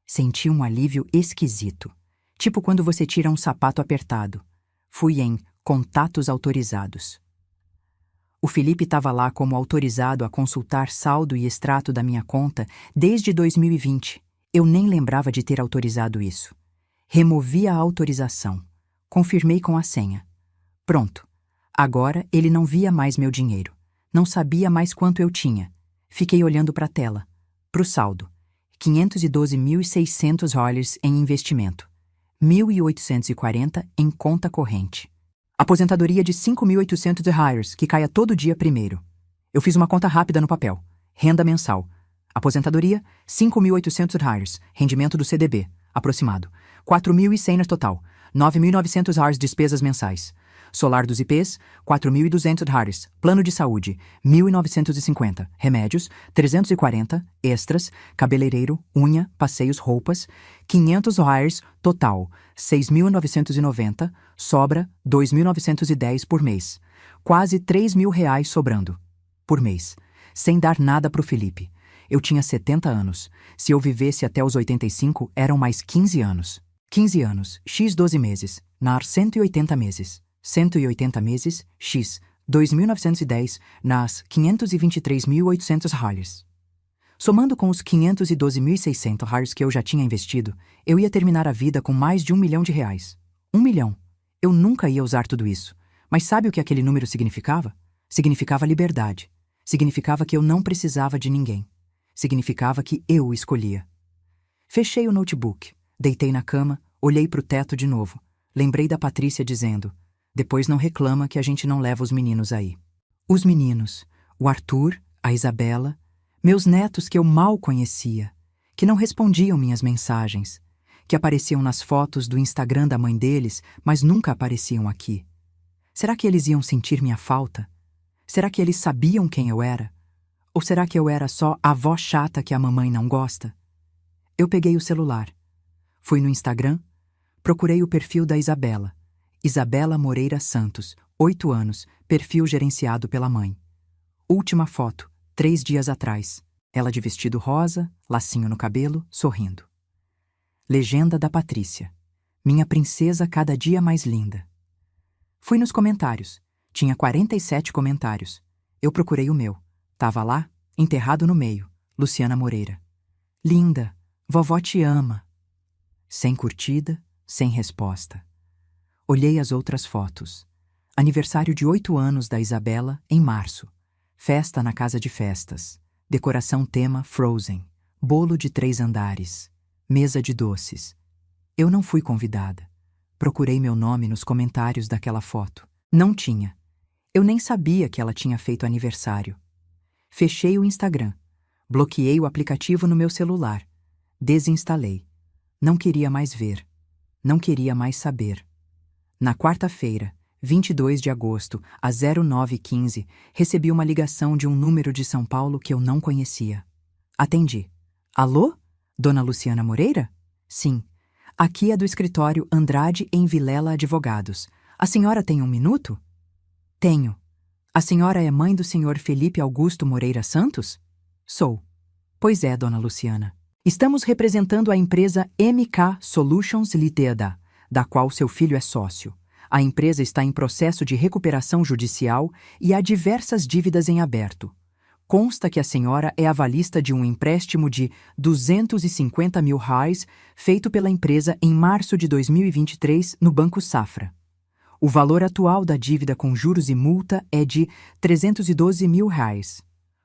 Senti um alívio esquisito. Tipo quando você tira um sapato apertado. Fui em contatos autorizados. O Felipe estava lá como autorizado a consultar saldo e extrato da minha conta desde 2020. Eu nem lembrava de ter autorizado isso. Removi a autorização. Confirmei com a senha. Pronto. Agora ele não via mais meu dinheiro. Não sabia mais quanto eu tinha. Fiquei olhando para a tela. Para o saldo. $512.600 em investimento. 1.840 em conta corrente. Aposentadoria de $5.800 que caia todo dia primeiro. Eu fiz uma conta rápida no papel. Renda mensal. Aposentadoria, $5.800. Rendimento do CDB, aproximado. 4.100 no total. $9.900 despesas mensais. Solar dos IPs, $4.200. Plano de saúde, 1.950. Remédios, 340. Extras, cabeleireiro, unha, passeios, roupas, $500. Total, 6.990. Sobra, 2.910 por mês. Quase R$ 3.000 sobrando. Por mês. Sem dar nada pro Felipe. Eu tinha 70 anos. Se eu vivesse até os 85, eram mais 15 anos. 15 anos, x 12 meses, NAR 180 meses. 180 meses, x 2.910, nas $523.800. Somando com os $512.600 que eu já tinha investido, eu ia terminar a vida com mais de R$ 1 milhão. 1 milhão. Eu nunca ia usar tudo isso. Mas sabe o que aquele número significava? Significava liberdade. Significava que eu não precisava de ninguém. Significava que eu escolhia. Fechei o notebook, deitei na cama, olhei para o teto de novo. Lembrei da Patrícia dizendo: depois não reclama que a gente não leva os meninos aí. Os meninos, o Arthur, a Isabela, meus netos que eu mal conhecia, que não respondiam minhas mensagens, que apareciam nas fotos do Instagram da mãe deles, mas nunca apareciam aqui. Será que eles iam sentir minha falta? Será que eles sabiam quem eu era? Ou será que eu era só a avó chata que a mamãe não gosta? Eu peguei o celular. Fui no Instagram, procurei o perfil da Isabela. Isabela Moreira Santos, 8 anos, perfil gerenciado pela mãe. Última foto, 3 dias atrás. Ela de vestido rosa, lacinho no cabelo, sorrindo. Legenda da Patrícia. Minha princesa cada dia mais linda. Fui nos comentários. Tinha 47 comentários. Eu procurei o meu. Tava lá, enterrado no meio, Luciana Moreira. Linda, vovó te ama. Sem curtida, sem resposta. Olhei as outras fotos. Aniversário de 8 anos da Isabela, em março. Festa na casa de festas. Decoração tema Frozen. Bolo de 3 andares. Mesa de doces. Eu não fui convidada. Procurei meu nome nos comentários daquela foto. Não tinha. Eu nem sabia que ela tinha feito aniversário. Fechei o Instagram. Bloqueei o aplicativo no meu celular. Desinstalei. Não queria mais ver. Não queria mais saber. Na quarta-feira, 22 de agosto, às 09h15, recebi uma ligação de um número de São Paulo que eu não conhecia. Atendi. Alô? Dona Luciana Moreira? Sim. Aqui é do escritório Andrade em Vilela Advogados. A senhora tem um minuto? Tenho. A senhora é mãe do senhor Felipe Augusto Moreira Santos? Sou. Pois é, dona Luciana. Estamos representando a empresa MK Solutions Ltda, da qual seu filho é sócio. A empresa está em processo de recuperação judicial e há diversas dívidas em aberto. Consta que a senhora é avalista de um empréstimo de R$ 250 mil feito pela empresa em março de 2023 no Banco Safra. O valor atual da dívida com juros e multa é de R$ 312 mil.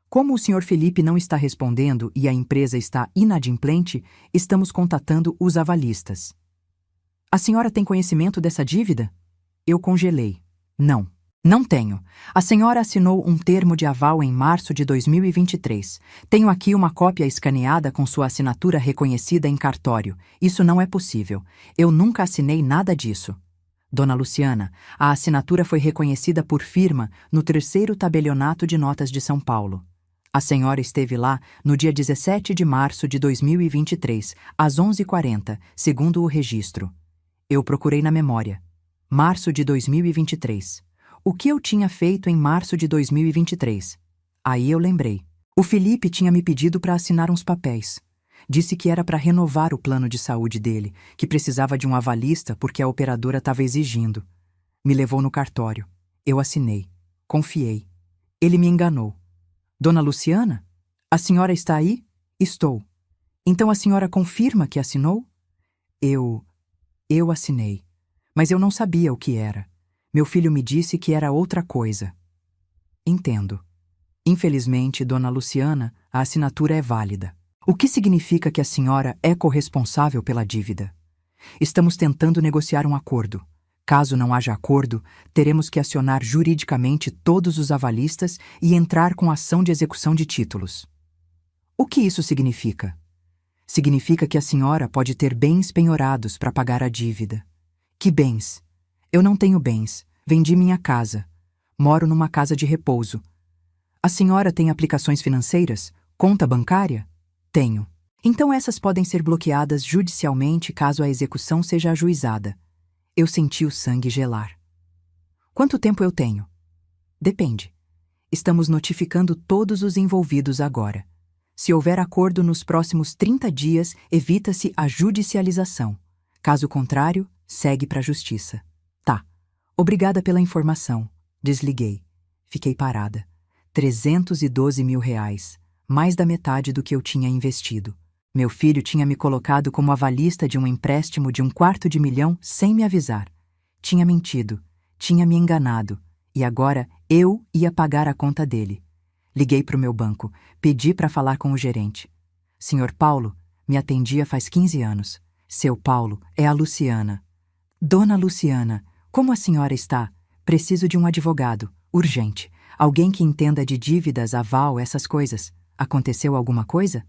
Como o senhor Felipe não está respondendo e a empresa está inadimplente, estamos contatando os avalistas. A senhora tem conhecimento dessa dívida? Eu congelei. Não. Não tenho. A senhora assinou um termo de aval em março de 2023. Tenho aqui uma cópia escaneada com sua assinatura reconhecida em cartório. Isso não é possível. Eu nunca assinei nada disso. Dona Luciana, a assinatura foi reconhecida por firma no 3º Tabelionato de Notas de São Paulo. A senhora esteve lá no dia 17 de março de 2023, às 11h40, segundo o registro. Eu procurei na memória. Março de 2023. O que eu tinha feito em março de 2023? Aí eu lembrei. O Felipe tinha me pedido para assinar uns papéis. Disse que era para renovar o plano de saúde dele, que precisava de um avalista porque a operadora estava exigindo. Me levou no cartório. Eu assinei. Confiei. Ele me enganou. Dona Luciana? A senhora está aí? Estou. Então a senhora confirma que assinou? Eu assinei. Mas eu não sabia o que era. Meu filho me disse que era outra coisa. Entendo. Infelizmente, dona Luciana, a assinatura é válida. O que significa que a senhora é corresponsável pela dívida? Estamos tentando negociar um acordo. Caso não haja acordo, teremos que acionar juridicamente todos os avalistas e entrar com ação de execução de títulos. O que isso significa? Significa que a senhora pode ter bens penhorados para pagar a dívida. Que bens? Eu não tenho bens. Vendi minha casa. Moro numa casa de repouso. A senhora tem aplicações financeiras? Conta bancária? Tenho. Então essas podem ser bloqueadas judicialmente caso a execução seja ajuizada. Eu senti o sangue gelar. Quanto tempo eu tenho? Depende. Estamos notificando todos os envolvidos agora. Se houver acordo nos próximos 30 dias, evita-se a judicialização. Caso contrário, segue para a justiça. Tá. Obrigada pela informação. Desliguei. Fiquei parada. 312 mil reais. Mais da metade do que eu tinha investido. Meu filho tinha me colocado como avalista de um empréstimo de $250.000 sem me avisar. Tinha mentido. Tinha me enganado. E agora eu ia pagar a conta dele. Liguei para o meu banco. Pedi para falar com o gerente. Senhor Paulo, me atendia faz 15 anos. Seu Paulo, é a Luciana. Dona Luciana, como a senhora está? Preciso de um advogado. Urgente. Alguém que entenda de dívidas, aval, essas coisas. Aconteceu alguma coisa?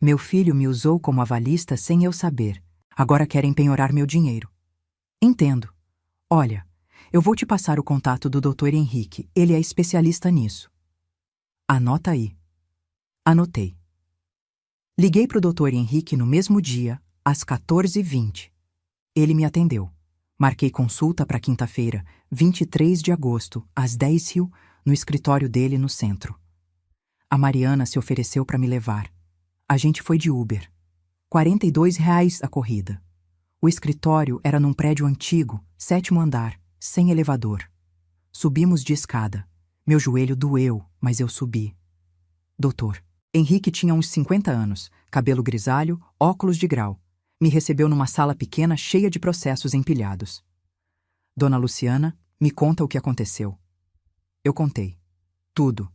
Meu filho me usou como avalista sem eu saber. Agora querem penhorar meu dinheiro. Entendo. Olha, eu vou te passar o contato do Dr. Henrique. Ele é especialista nisso. Anota aí. Anotei. Liguei para o Dr. Henrique no mesmo dia, às 14h20. Ele me atendeu. Marquei consulta para quinta-feira, 23 de agosto, às 10h, no escritório dele no centro. A Mariana se ofereceu para me levar. A gente foi de Uber. R$ 42 a corrida. O escritório era num prédio antigo, 7º andar, sem elevador. Subimos de escada. Meu joelho doeu, mas eu subi. Doutor. Henrique tinha uns 50 anos, cabelo grisalho, óculos de grau. Me recebeu numa sala pequena cheia de processos empilhados. Dona Luciana, me conta o que aconteceu. Eu contei. Tudo.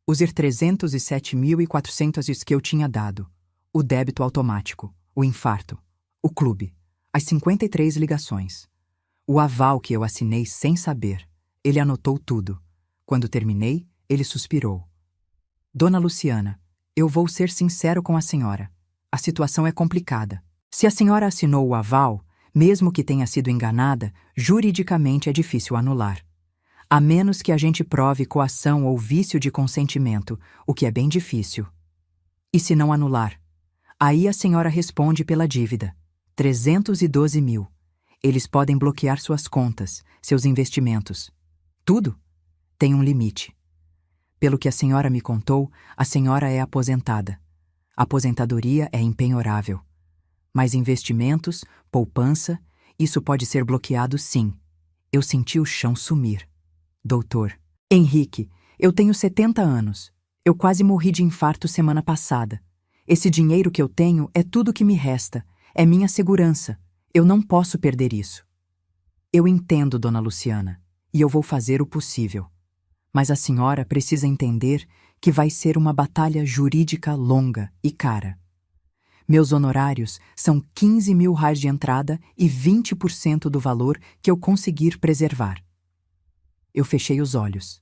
Os 307.400 que eu tinha dado. O débito automático. O infarto. O clube. As 53 ligações. O aval que eu assinei sem saber. Ele anotou tudo. Quando terminei, ele suspirou. Dona Luciana, eu vou ser sincero com a senhora. A situação é complicada. Se a senhora assinou o aval, mesmo que tenha sido enganada, juridicamente é difícil anular. A menos que a gente prove coação ou vício de consentimento, o que é bem difícil. E se não anular? Aí a senhora responde pela dívida. 312 mil. Eles podem bloquear suas contas, seus investimentos. Tudo tem um limite. Pelo que a senhora me contou, a senhora é aposentada. A aposentadoria é impenhorável. Mas investimentos, poupança, isso pode ser bloqueado sim. Eu senti o chão sumir. Doutor. Henrique, eu tenho 70 anos. Eu quase morri de infarto semana passada. Esse dinheiro que eu tenho é tudo que me resta. É minha segurança. Eu não posso perder isso. Eu entendo, dona Luciana, e eu vou fazer o possível. Mas a senhora precisa entender que vai ser uma batalha jurídica longa e cara. Meus honorários são R$ 15.000 de entrada e 20% do valor que eu conseguir preservar. Eu fechei os olhos.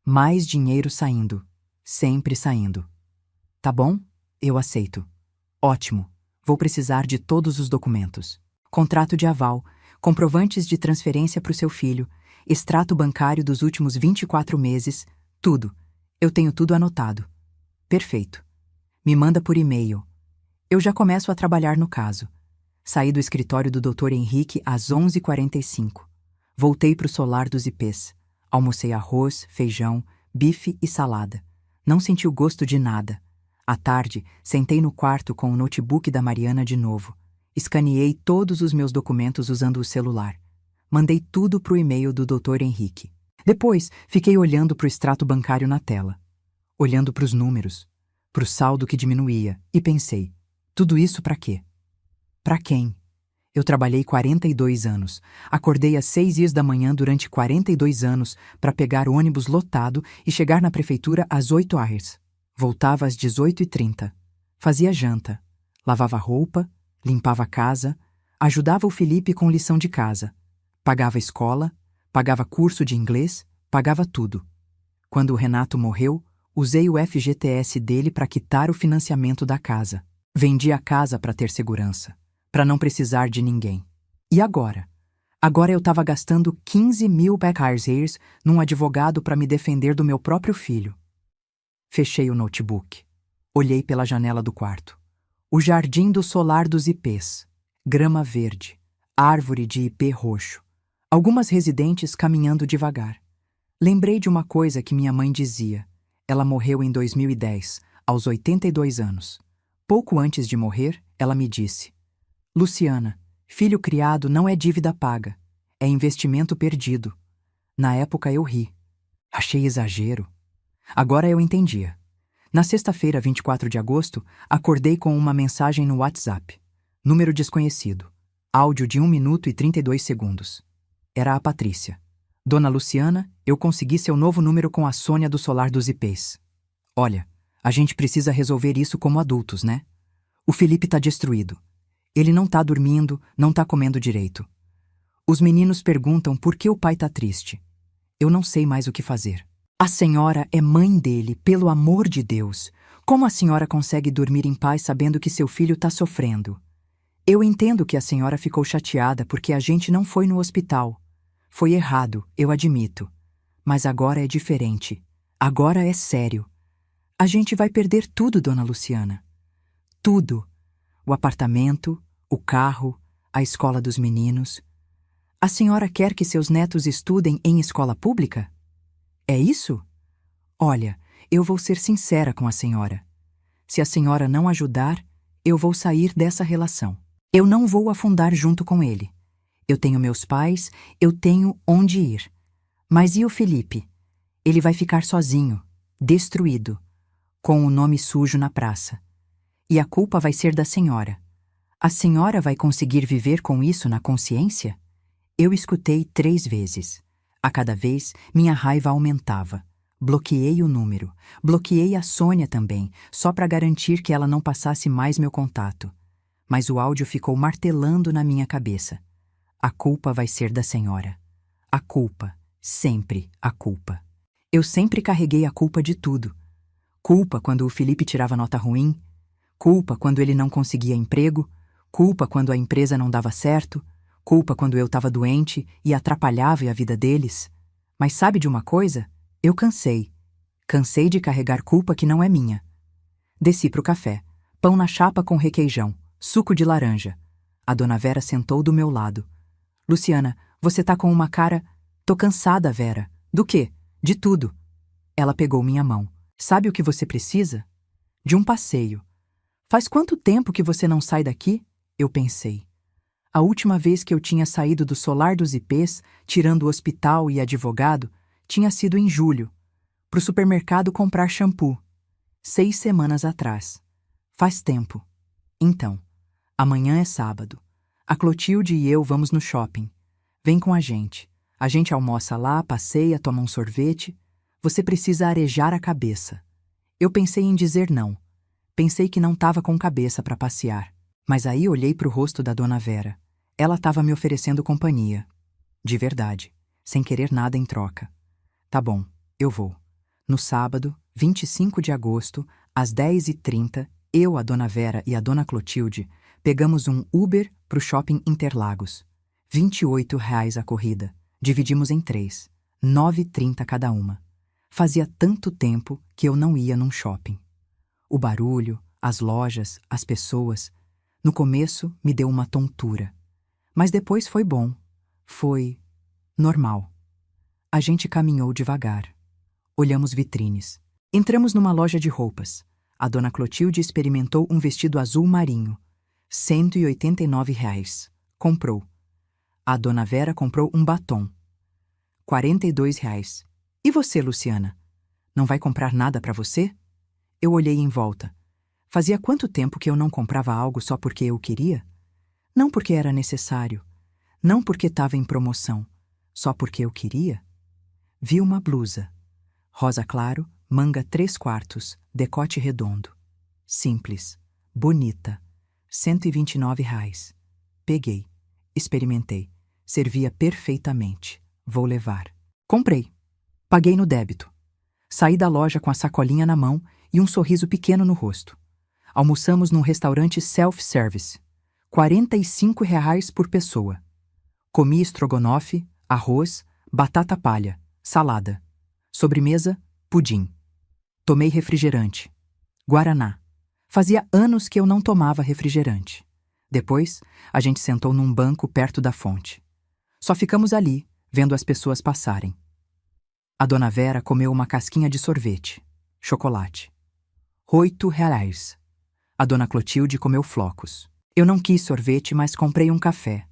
Mais dinheiro saindo. Sempre saindo. Tá bom? Eu aceito. Ótimo. Vou precisar de todos os documentos. Contrato de aval, comprovantes de transferência para o seu filho, extrato bancário dos últimos 24 meses, tudo. Eu tenho tudo anotado. Perfeito. Me manda por e-mail. Eu já começo a trabalhar no caso. Saí do escritório do Dr. Henrique às 11h45. Voltei para o solar dos IPs. Almocei arroz, feijão, bife e salada. Não senti o gosto de nada. À tarde, sentei no quarto com o notebook da Mariana de novo. Escaneei todos os meus documentos usando o celular. Mandei tudo para o e-mail do Dr. Henrique. Depois, fiquei olhando para o extrato bancário na tela. Olhando para os números, para o saldo que diminuía, e pensei: tudo isso para quê? Para quem? Eu trabalhei 42 anos. Acordei às 6 da manhã durante 42 anos para pegar o ônibus lotado e chegar na prefeitura às 8 horas. Voltava às 18h30. Fazia janta. Lavava roupa, limpava a casa, ajudava o Felipe com lição de casa. Pagava escola, pagava curso de inglês, pagava tudo. Quando o Renato morreu, usei o FGTS dele para quitar o financiamento da casa. Vendi a casa para ter segurança, para não precisar de ninguém. E agora? Agora eu estava gastando 15 mil backers num advogado para me defender do meu próprio filho. Fechei o notebook. Olhei pela janela do quarto. O jardim do solar dos ipês. Grama verde. Árvore de ipê roxo. Algumas residentes caminhando devagar. Lembrei de uma coisa que minha mãe dizia. Ela morreu em 2010, aos 82 anos. Pouco antes de morrer, ela me disse: Luciana, filho criado não é dívida paga. É investimento perdido. Na época eu ri. Achei exagero. Agora eu entendia. Na sexta-feira, 24 de agosto, acordei com uma mensagem no WhatsApp. Número desconhecido. Áudio de 1 minuto e 32 segundos. Era a Patrícia. Dona Luciana, eu consegui seu novo número com a Sônia do Solar dos Ipês. Olha, a gente precisa resolver isso como adultos, né? O Felipe tá destruído. Ele não tá dormindo, não tá comendo direito. Os meninos perguntam por que o pai tá triste. Eu não sei mais o que fazer. A senhora é mãe dele, pelo amor de Deus. Como a senhora consegue dormir em paz sabendo que seu filho tá sofrendo? Eu entendo que a senhora ficou chateada porque a gente não foi no hospital. Foi errado, eu admito. Mas agora é diferente. Agora é sério. A gente vai perder tudo, dona Luciana. Tudo. O apartamento, o carro, a escola dos meninos. A senhora quer que seus netos estudem em escola pública? É isso? Olha, eu vou ser sincera com a senhora. Se a senhora não ajudar, eu vou sair dessa relação. Eu não vou afundar junto com ele. Eu tenho meus pais, eu tenho onde ir. Mas e o Felipe? Ele vai ficar sozinho, destruído, com o nome sujo na praça. E a culpa vai ser da senhora. A senhora vai conseguir viver com isso na consciência? Eu escutei 3 vezes. A cada vez, minha raiva aumentava. Bloqueei o número. Bloqueei a Sônia também, só para garantir que ela não passasse mais meu contato. Mas o áudio ficou martelando na minha cabeça. A culpa vai ser da senhora. A culpa, sempre a culpa. Eu sempre carreguei a culpa de tudo. Culpa quando o Felipe tirava nota ruim, culpa quando ele não conseguia emprego, culpa quando a empresa não dava certo, culpa quando eu estava doente e atrapalhava a vida deles. Mas sabe de uma coisa? Eu cansei. Cansei de carregar culpa que não é minha. Desci pro café. Pão na chapa com requeijão. Suco de laranja. A dona Vera sentou do meu lado. Luciana, você tá com uma cara... Tô cansada, Vera. Do quê? De tudo. Ela pegou minha mão. Sabe o que você precisa? De um passeio. Faz quanto tempo que você não sai daqui? Eu pensei. A última vez que eu tinha saído do solar dos ipês, tirando o hospital e advogado, tinha sido em julho, pro supermercado comprar shampoo. 6 semanas atrás. Faz tempo. Então, amanhã é sábado. A Clotilde e eu vamos no shopping. Vem com a gente. A gente almoça lá, passeia, toma um sorvete. Você precisa arejar a cabeça. Eu pensei em dizer não. Pensei que não estava com cabeça para passear. Mas aí olhei pro rosto da dona Vera. Ela estava me oferecendo companhia. De verdade, sem querer nada em troca. Tá bom, eu vou. No sábado, 25 de agosto, às 10h30, eu, a dona Vera e a dona Clotilde pegamos um Uber pro shopping Interlagos. R$ 28 a corrida. Dividimos em 3. 9,30 cada uma. Fazia tanto tempo que eu não ia num shopping. O barulho, as lojas, as pessoas... No começo, me deu uma tontura. Mas depois foi bom. Foi... normal. A gente caminhou devagar. Olhamos vitrines. Entramos numa loja de roupas. A dona Clotilde experimentou um vestido azul marinho. R$ 189. Comprou. A dona Vera comprou um batom. R$ 42. E você, Luciana? Não vai comprar nada para você? Eu olhei em volta. Fazia quanto tempo que eu não comprava algo só porque eu queria? Não porque era necessário, não porque estava em promoção, só porque eu queria. Vi uma blusa, rosa claro, manga 3/4, decote redondo. Simples, bonita, R$ 129. Peguei, experimentei, servia perfeitamente. Vou levar. Comprei. Paguei no débito. Saí da loja com a sacolinha na mão e um sorriso pequeno no rosto. Almoçamos num restaurante self-service. R$ 45 por pessoa. Comi estrogonofe, arroz, batata palha, salada. Sobremesa, pudim. Tomei refrigerante. Guaraná. Fazia anos que eu não tomava refrigerante. Depois, a gente sentou num banco perto da fonte. Só ficamos ali, vendo as pessoas passarem. A dona Vera comeu uma casquinha de sorvete. Chocolate. R$ 8. A dona Clotilde comeu flocos. Eu não quis sorvete, mas comprei um café. R$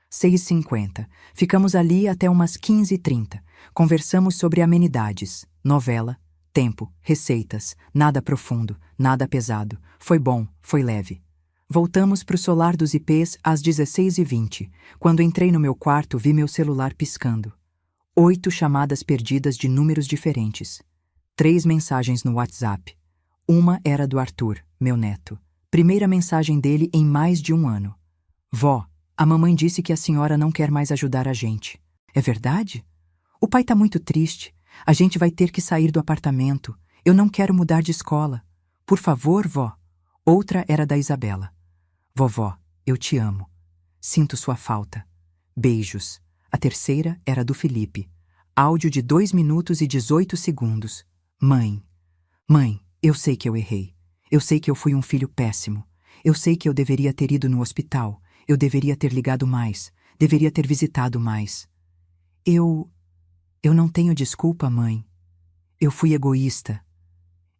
6,50. Ficamos ali até umas 15h30. Conversamos sobre amenidades, novela, tempo, receitas, nada profundo, nada pesado. Foi bom, foi leve. Voltamos para o solar dos IPs às 16h20. Quando entrei no meu quarto, vi meu celular piscando. 8 chamadas perdidas de números diferentes. 3 mensagens no WhatsApp. Uma era do Arthur, meu neto. Primeira mensagem dele em mais de um ano. Vó, a mamãe disse que a senhora não quer mais ajudar a gente. É verdade? O pai tá muito triste. A gente vai ter que sair do apartamento. Eu não quero mudar de escola. Por favor, vó. Outra era da Isabela. Vovó, eu te amo. Sinto sua falta. Beijos. A terceira era do Felipe. Áudio de 2 minutos e 18 segundos. Mãe. Mãe, eu sei que eu errei. Eu sei que eu fui um filho péssimo. Eu sei que eu deveria ter ido no hospital. Eu deveria ter ligado mais. Deveria ter visitado mais. Eu não tenho desculpa, mãe. Eu fui egoísta.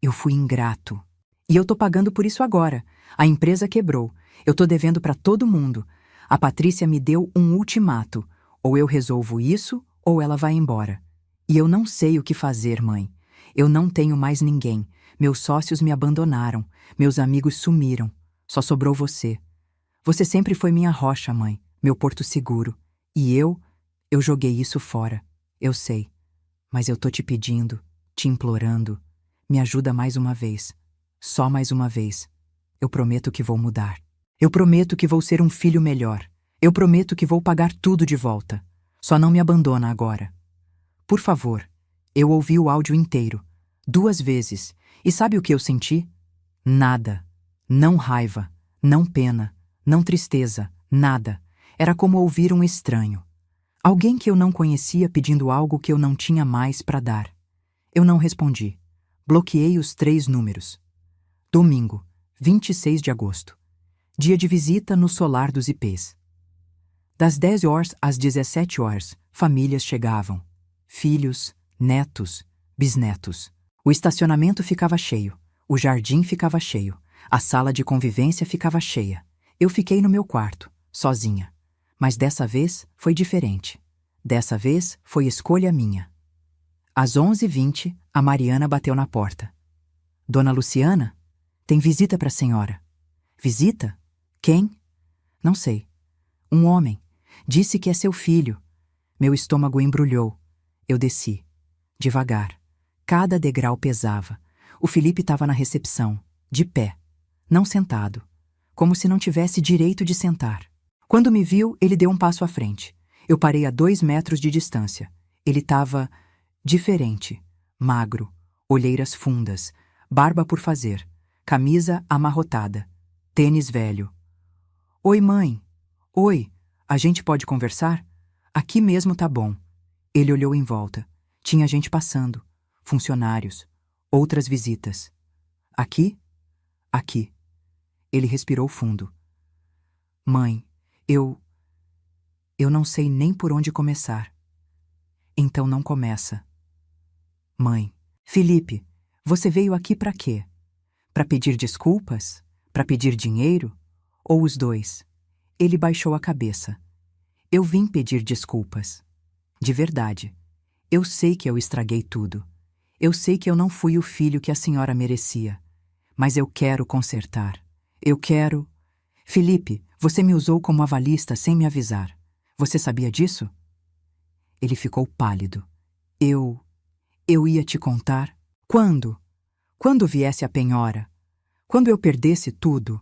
Eu fui ingrato. E eu tô pagando por isso agora. A empresa quebrou. Eu tô devendo para todo mundo. A Patrícia me deu um ultimato. Ou eu resolvo isso, ou ela vai embora. E eu não sei o que fazer, mãe. Eu não tenho mais ninguém. Meus sócios me abandonaram. Meus amigos sumiram. Só sobrou você. Você sempre foi minha rocha, mãe. Meu porto seguro. E eu joguei isso fora. Eu sei. Mas eu tô te pedindo, te implorando. Me ajuda mais uma vez. Só mais uma vez. Eu prometo que vou mudar. Eu prometo que vou ser um filho melhor. Eu prometo que vou pagar tudo de volta. Só não me abandona agora. Por favor. Eu ouvi o áudio inteiro. 2 vezes. E sabe o que eu senti? Nada. Não raiva. Não pena. Não tristeza. Nada. Era como ouvir um estranho. Alguém que eu não conhecia pedindo algo que eu não tinha mais para dar. Eu não respondi. Bloqueei os 3 números. Domingo, 26 de agosto. Dia de visita no solar dos IPs. Das 10 horas às 17 horas, famílias chegavam. Filhos, netos, bisnetos. O estacionamento ficava cheio. O jardim ficava cheio. A sala de convivência ficava cheia. Eu fiquei no meu quarto, sozinha. Mas dessa vez foi diferente. Dessa vez foi escolha minha. Às 11h20, a Mariana bateu na porta. Dona Luciana? Tem visita para a senhora. Visita? Quem? Não sei. Um homem. Disse que é seu filho. Meu estômago embrulhou. Eu desci. Devagar. Cada degrau pesava. O Felipe estava na recepção, de pé. Não sentado. Como se não tivesse direito de sentar. Quando me viu, ele deu um passo à frente. Eu parei a 2 metros de distância. Ele estava diferente. Magro. Olheiras fundas. Barba por fazer. Camisa amarrotada. Tênis velho. Oi, mãe. Oi. A gente pode conversar? Aqui mesmo tá bom. Ele olhou em volta. Tinha gente passando. Funcionários. Outras visitas. Aqui? Aqui. Ele respirou fundo. Mãe, eu não sei nem por onde começar. Então não começa. Mãe, Felipe, você veio aqui para quê? Para pedir desculpas? Para pedir dinheiro? Ou os dois? Ele baixou a cabeça. Eu vim pedir desculpas. De verdade. Eu sei que eu estraguei tudo. Eu sei que eu não fui o filho que a senhora merecia. Mas eu quero consertar. Eu quero... Felipe, Você me usou como avalista sem me avisar. Você sabia disso? Ele ficou pálido. Eu ia te contar. Quando? Quando viesse a penhora? Quando eu perdesse tudo?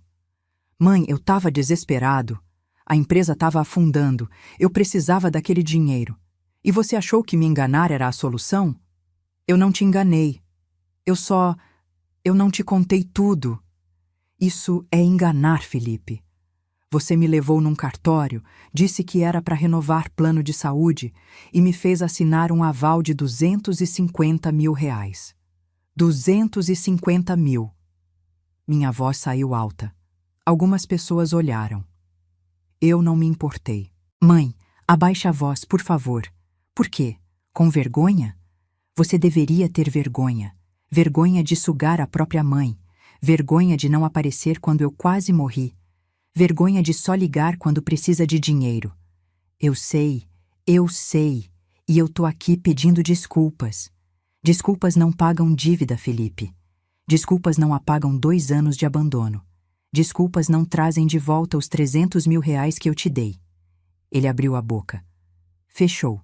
Mãe, eu estava desesperado. A empresa estava afundando. Eu precisava daquele dinheiro. E você achou que me enganar era a solução? Eu não te enganei. Eu não te contei tudo. Isso é enganar, Felipe. Você me levou num cartório, disse que era para renovar plano de saúde e me fez assinar um aval de R$ 250 mil. 250 mil. Minha voz saiu alta. Algumas pessoas olharam. Eu não me importei. Mãe, abaixe a voz, por favor. Por quê? Com vergonha? Você deveria ter vergonha. Vergonha de sugar a própria mãe. Vergonha de não aparecer quando eu quase morri. Vergonha de só ligar quando precisa de dinheiro. Eu sei. E eu tô aqui pedindo desculpas. Desculpas não pagam dívida, Felipe. Desculpas não apagam 2 anos de abandono. Desculpas não trazem de volta os R$ 300 mil que eu te dei. Ele abriu a boca. Fechou.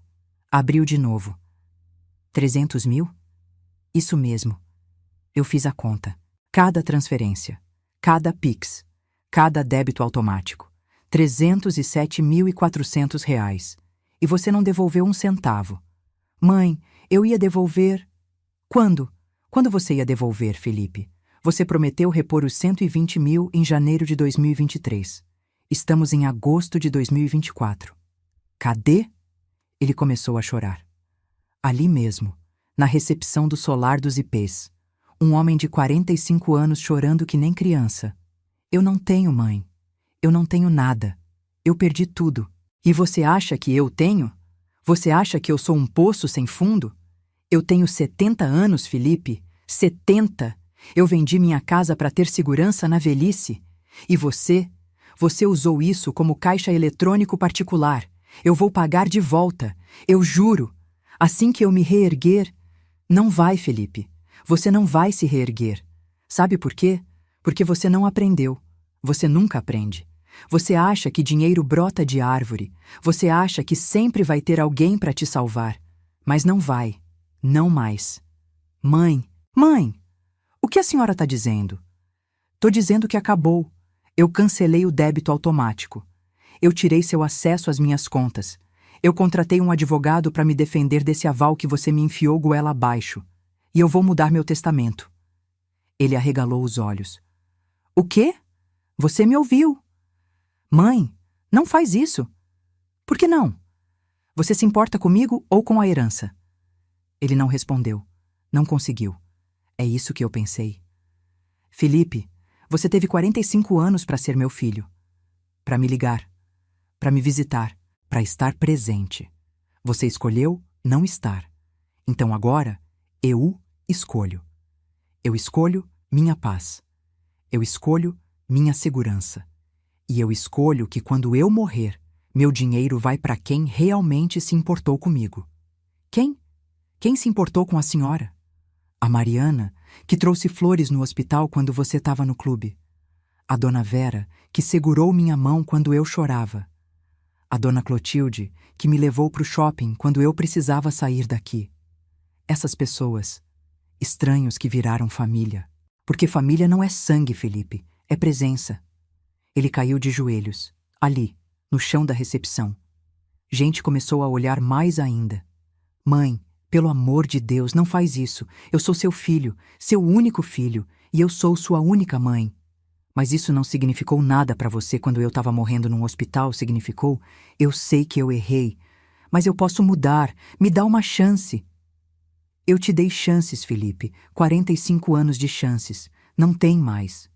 Abriu de novo. 300 mil? Isso mesmo. Eu fiz a conta. Cada transferência, cada Pix, cada débito automático. R$ 307.400. E você não devolveu um centavo. Mãe, eu ia devolver... Quando? Quando você ia devolver, Felipe? Você prometeu repor os 120 mil em janeiro de 2023. Estamos em agosto de 2024. Cadê? Ele começou a chorar. Ali mesmo, na recepção do solar dos IPs. Um homem de 45 anos chorando que nem criança. Eu não tenho mãe. Eu não tenho nada. Eu perdi tudo. E você acha que eu tenho? Você acha que eu sou um poço sem fundo? Eu tenho 70 anos, Felipe. 70! Eu vendi minha casa para ter segurança na velhice. E você? Você usou isso como caixa eletrônico particular. Eu vou pagar de volta. Eu juro. Assim que eu me reerguer... Não vai, Felipe. Você não vai se reerguer. Sabe por quê? Porque você não aprendeu. Você nunca aprende. Você acha que dinheiro brota de árvore. Você acha que sempre vai ter alguém para te salvar. Mas não vai. Não mais. Mãe! O que a senhora está dizendo? Tô dizendo que acabou. Eu cancelei o débito automático. Eu tirei seu acesso às minhas contas. Eu contratei um advogado para me defender desse aval que você me enfiou goela abaixo. E eu vou mudar meu testamento. Ele arregalou os olhos. O quê? Você me ouviu. Mãe, não faz isso. Por que não? Você se importa comigo ou com a herança? Ele não respondeu. Não conseguiu. É isso que eu pensei. Felipe, você teve 45 anos para ser meu filho. Para me ligar. Para me visitar. Para estar presente. Você escolheu não estar. Então agora, eu escolho. Eu escolho minha paz. Eu escolho minha segurança. E eu escolho que quando eu morrer, meu dinheiro vai para quem realmente se importou comigo. Quem? Quem se importou com a senhora? A Mariana, que trouxe flores no hospital quando você estava no clube. A dona Vera, que segurou minha mão quando eu chorava. A dona Clotilde, que me levou para o shopping quando eu precisava sair daqui. Essas pessoas, estranhos que viraram família. Porque família não é sangue, Felipe, é presença. Ele caiu de joelhos, ali, no chão da recepção. Gente começou a olhar mais ainda. Mãe, pelo amor de Deus, não faz isso. Eu sou seu filho, seu único filho, e eu sou sua única mãe. Mas isso não significou nada para você quando eu estava morrendo num hospital, significou? Eu sei que eu errei, mas eu posso mudar. Me dá uma chance. Eu te dei chances, Felipe. 45 anos de chances. Não tem mais.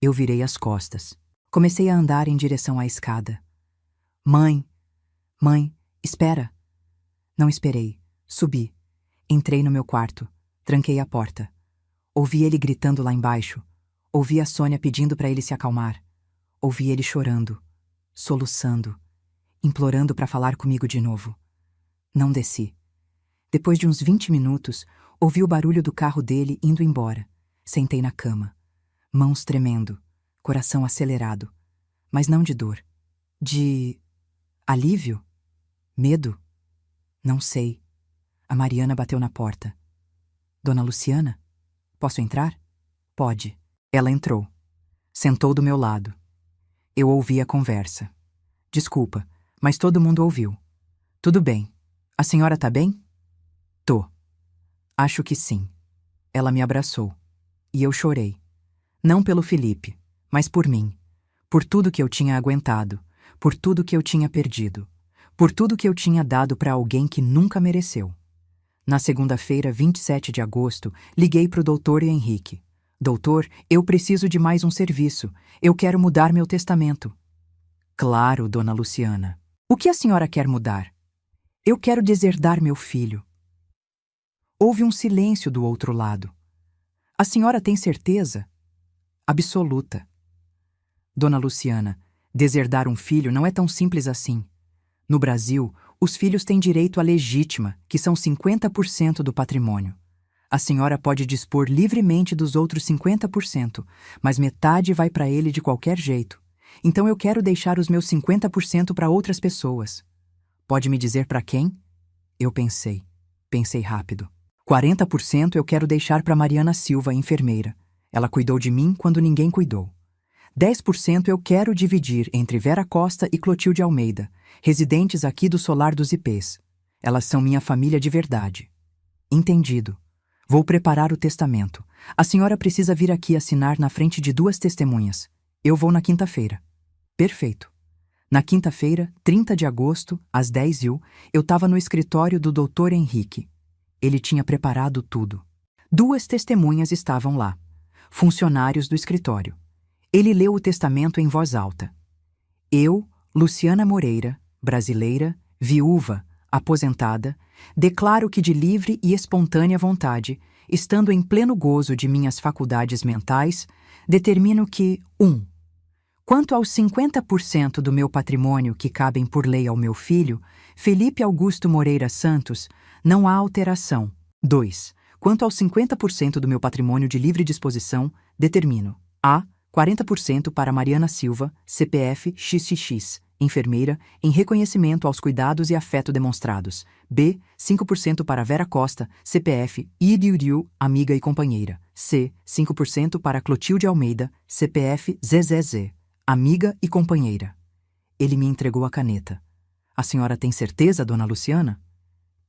Eu virei as costas. Comecei a andar em direção à escada. Mãe, espera. Não esperei. Subi. Entrei no meu quarto. Tranquei a porta. Ouvi ele gritando lá embaixo. Ouvi a Sônia pedindo para ele se acalmar. Ouvi ele chorando, soluçando, implorando para falar comigo de novo. Não desci. Depois de uns 20 minutos, ouvi o barulho do carro dele indo embora. Sentei na cama. Mãos tremendo, coração acelerado. mas não de dor. De alívio? Medo? Não sei. A Mariana bateu na porta. Dona Luciana? Posso entrar? Pode. Ela entrou. Sentou do meu lado. Eu ouvi a conversa. Desculpa, mas todo mundo ouviu. Tudo bem. A senhora tá bem? Tô. Acho que sim. Ela me abraçou. E eu chorei. Não pelo Felipe, mas por mim. Por tudo que eu tinha aguentado. Por tudo que eu tinha perdido. Por tudo que eu tinha dado para alguém que nunca mereceu. Na segunda-feira, 27 de agosto, liguei para o doutor Henrique. Doutor, eu preciso de mais um serviço. Eu quero mudar meu testamento. Claro, dona Luciana. O que a senhora quer mudar? Eu quero deserdar meu filho. Houve um silêncio do outro lado. A senhora tem certeza? Absoluta. Dona Luciana, deserdar um filho não é tão simples assim. No Brasil, os filhos têm direito à legítima, que são 50% do patrimônio. A senhora pode dispor livremente dos outros 50%, mas metade vai para ele de qualquer jeito. Então eu quero deixar os meus 50% para outras pessoas. Pode me dizer para quem? Eu pensei. Pensei rápido. 40% eu quero deixar para Mariana Silva, enfermeira. Ela cuidou de mim quando ninguém cuidou. 10% eu quero dividir entre Vera Costa e Clotilde Almeida, residentes aqui do Solar dos Ipês. Elas são minha família de verdade. Entendido. Vou preparar o testamento. A senhora precisa vir aqui assinar na frente de 2 testemunhas. Eu vou na quinta-feira. Perfeito. Na quinta-feira, 30 de agosto, às 10h, eu estava no escritório do Dr. Henrique. Ele tinha preparado tudo. 2 testemunhas estavam lá. Funcionários do escritório. Ele leu o testamento em voz alta. Eu, Luciana Moreira, brasileira, viúva, aposentada, declaro que de livre e espontânea vontade, estando em pleno gozo de minhas faculdades mentais, determino que 1. Quanto aos 50% do meu patrimônio que cabem por lei ao meu filho, Felipe Augusto Moreira Santos, não há alteração. 2. Quanto aos 50% do meu patrimônio de livre disposição, determino a. 40% para Mariana Silva, CPF XXX, enfermeira, em reconhecimento aos cuidados e afeto demonstrados. B. 5% para Vera Costa, CPF IDIUDIU, amiga e companheira. C. 5% para Clotilde Almeida, CPF ZZZ, amiga e companheira. Ele me entregou a caneta. A senhora tem certeza, dona Luciana?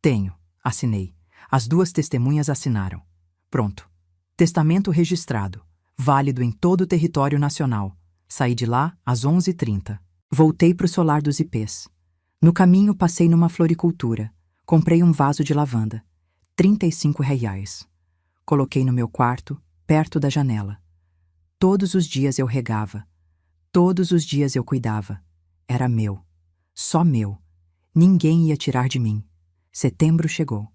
Tenho. Assinei. As 2 testemunhas assinaram. Pronto. Testamento registrado. Válido em todo o território nacional. Saí de lá às 11h30. Voltei para o Solar dos Ipês. No caminho passei numa floricultura. Comprei um vaso de lavanda. R$ 35. Coloquei no meu quarto, perto da janela. Todos os dias eu regava. Todos os dias eu cuidava. Era meu. Só meu. Ninguém ia tirar de mim. Setembro chegou.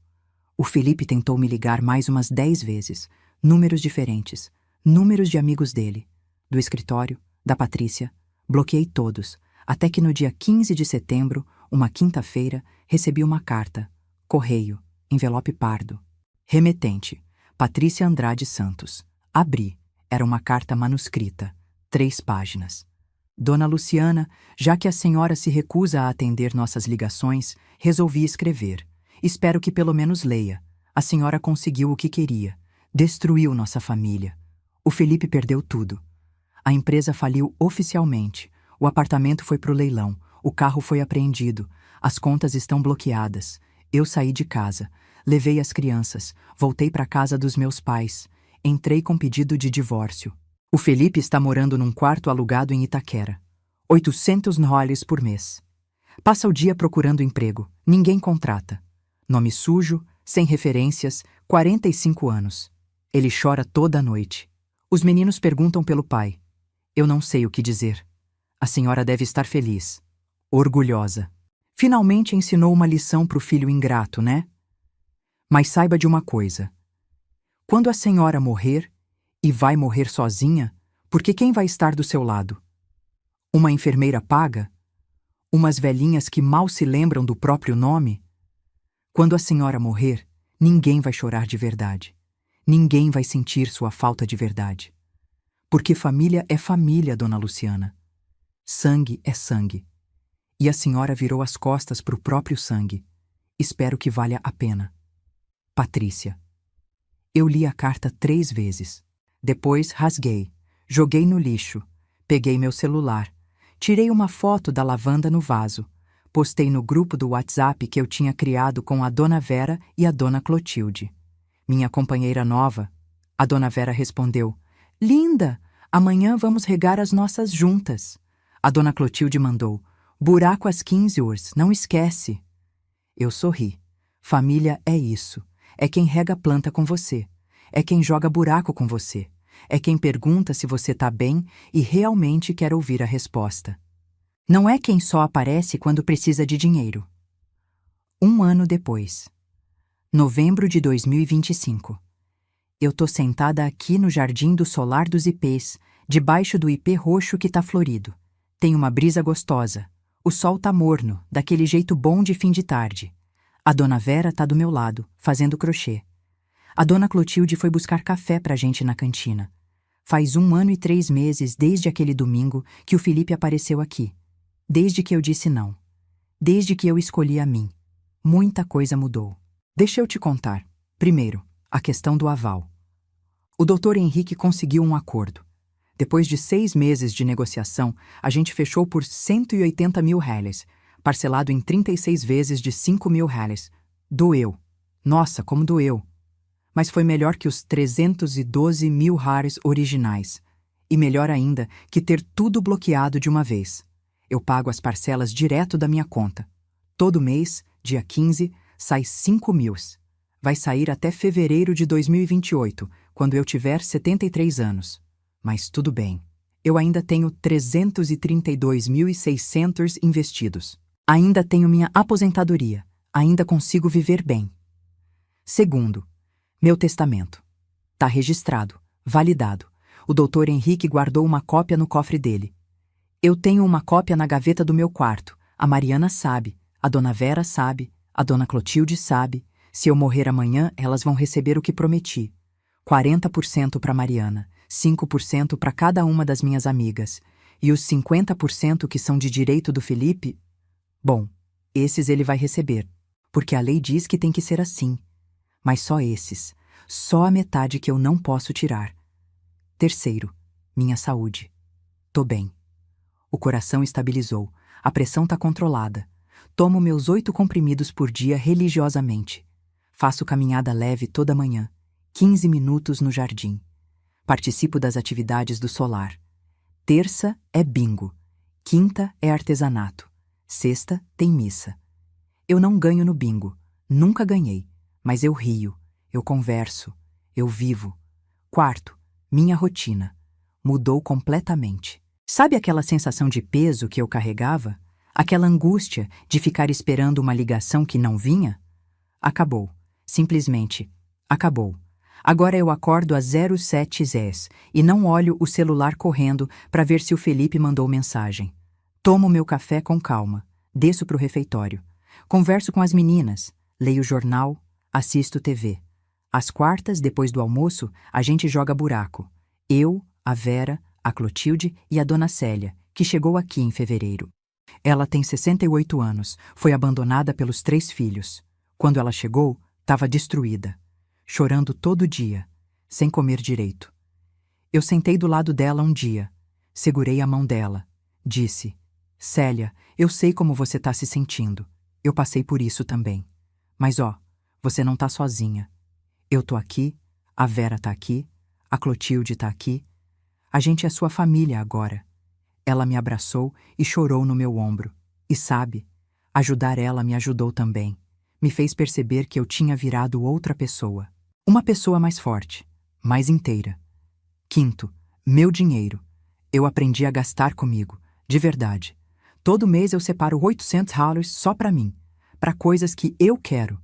O Felipe tentou me ligar mais umas 10 vezes. Números diferentes. Números de amigos dele, do escritório, da Patrícia, bloqueei todos, até que no dia 15 de setembro, uma quinta-feira, recebi uma carta, correio, envelope pardo. Remetente, Patrícia Andrade Santos. Abri, era uma carta manuscrita, 3 páginas. Dona Luciana, já que a senhora se recusa a atender nossas ligações, resolvi escrever. Espero que pelo menos leia. A senhora conseguiu o que queria. Destruiu nossa família. O Felipe perdeu tudo. A empresa faliu oficialmente. O apartamento foi para o leilão. O carro foi apreendido. As contas estão bloqueadas. Eu saí de casa. Levei as crianças. Voltei para a casa dos meus pais. Entrei com pedido de divórcio. O Felipe está morando num quarto alugado em Itaquera. 800 NOLs por mês. Passa o dia procurando emprego. Ninguém contrata. Nome sujo, sem referências, 45 anos. Ele chora toda a noite. Os meninos perguntam pelo pai. Eu não sei o que dizer. A senhora deve estar feliz. Orgulhosa. Finalmente ensinou uma lição para o filho ingrato, né? Mas saiba de uma coisa. Quando a senhora morrer, e vai morrer sozinha, porque quem vai estar do seu lado? Uma enfermeira paga? Umas velhinhas que mal se lembram do próprio nome? Quando a senhora morrer, ninguém vai chorar de verdade. Ninguém vai sentir sua falta de verdade. Porque família é família, dona Luciana. Sangue é sangue. E a senhora virou as costas para o próprio sangue. Espero que valha a pena. Patrícia. Eu li a carta 3 vezes. Depois rasguei, joguei no lixo, peguei meu celular, tirei uma foto da lavanda no vaso, postei no grupo do WhatsApp que eu tinha criado com a Dona Vera e a Dona Clotilde. Minha companheira nova, a Dona Vera respondeu: Linda, amanhã vamos regar as nossas juntas. A Dona Clotilde mandou: buraco às 15 horas, não esquece. Eu sorri. Família é isso. É quem rega a planta com você. É quem joga buraco com você. É quem pergunta se você tá bem e realmente quer ouvir a resposta. Não é quem só aparece quando precisa de dinheiro. 1 ano depois. Novembro de 2025. Eu tô sentada aqui no jardim do solar dos ipês, debaixo do ipê roxo que tá florido. Tem uma brisa gostosa. O sol tá morno, daquele jeito bom de fim de tarde. A Dona Vera tá do meu lado, fazendo crochê. A Dona Clotilde foi buscar café pra gente na cantina. Faz 1 ano e 3 meses desde aquele domingo que o Felipe apareceu aqui. Desde que eu disse não. Desde que eu escolhi a mim. Muita coisa mudou. Deixa eu te contar. Primeiro, a questão do aval. O Dr. Henrique conseguiu um acordo. Depois de 6 meses de negociação, a gente fechou por 180 mil reais, parcelado em 36 vezes de 5 mil reais. Doeu. Nossa, como doeu. Mas foi melhor que os 312 mil reais originais. E melhor ainda que ter tudo bloqueado de uma vez. Eu pago as parcelas direto da minha conta. Todo mês, dia 15, sai 5 mil. Vai sair até fevereiro de 2028, quando eu tiver 73 anos. Mas tudo bem. Eu ainda tenho 332.600 investidos. Ainda tenho minha aposentadoria. Ainda consigo viver bem. Segundo, meu testamento. Tá registrado, validado. O Dr. Henrique guardou uma cópia no cofre dele. Eu tenho uma cópia na gaveta do meu quarto. A Mariana sabe, a Dona Vera sabe, a Dona Clotilde sabe. Se eu morrer amanhã, elas vão receber o que prometi. 40% para Mariana, 5% para cada uma das minhas amigas. E os 50% que são de direito do Felipe? Bom, esses ele vai receber, porque a lei diz que tem que ser assim. Mas só esses, só a metade que eu não posso tirar. Terceiro, minha saúde. Tô bem. O coração estabilizou, a pressão tá controlada. Tomo meus 8 comprimidos por dia religiosamente. Faço caminhada leve toda manhã, 15 minutos no jardim. Participo das atividades do solar. Terça é bingo. Quinta é artesanato. Sexta tem missa. Eu não ganho no bingo. Nunca ganhei. Mas eu rio. Eu converso. Eu vivo. Quarto, minha rotina. Mudou completamente. Sabe aquela sensação de peso que eu carregava? Aquela angústia de ficar esperando uma ligação que não vinha? Acabou. Simplesmente acabou. Agora eu acordo às 07h e não olho o celular correndo para ver se o Felipe mandou mensagem. Tomo meu café com calma, desço para o refeitório. Converso com as meninas, leio jornal, assisto TV. Às quartas, depois do almoço, a gente joga buraco. Eu, a Vera, a Clotilde e a Dona Célia, que chegou aqui em fevereiro. Ela tem 68 anos, foi abandonada pelos 3 filhos. Quando ela chegou, estava destruída. Chorando todo dia, sem comer direito. Eu sentei do lado dela um dia, segurei a mão dela, disse: Célia, eu sei como você está se sentindo. Eu passei por isso também. Mas você não está sozinha. Eu tô aqui, a Vera tá aqui, a Clotilde tá aqui. A gente é sua família agora. Ela me abraçou e chorou no meu ombro. E sabe, ajudar ela me ajudou também. Me fez perceber que eu tinha virado outra pessoa. Uma pessoa mais forte, mais inteira. Quinto, meu dinheiro. Eu aprendi a gastar comigo, de verdade. Todo mês eu separo 800 reais só para mim, para coisas que eu quero.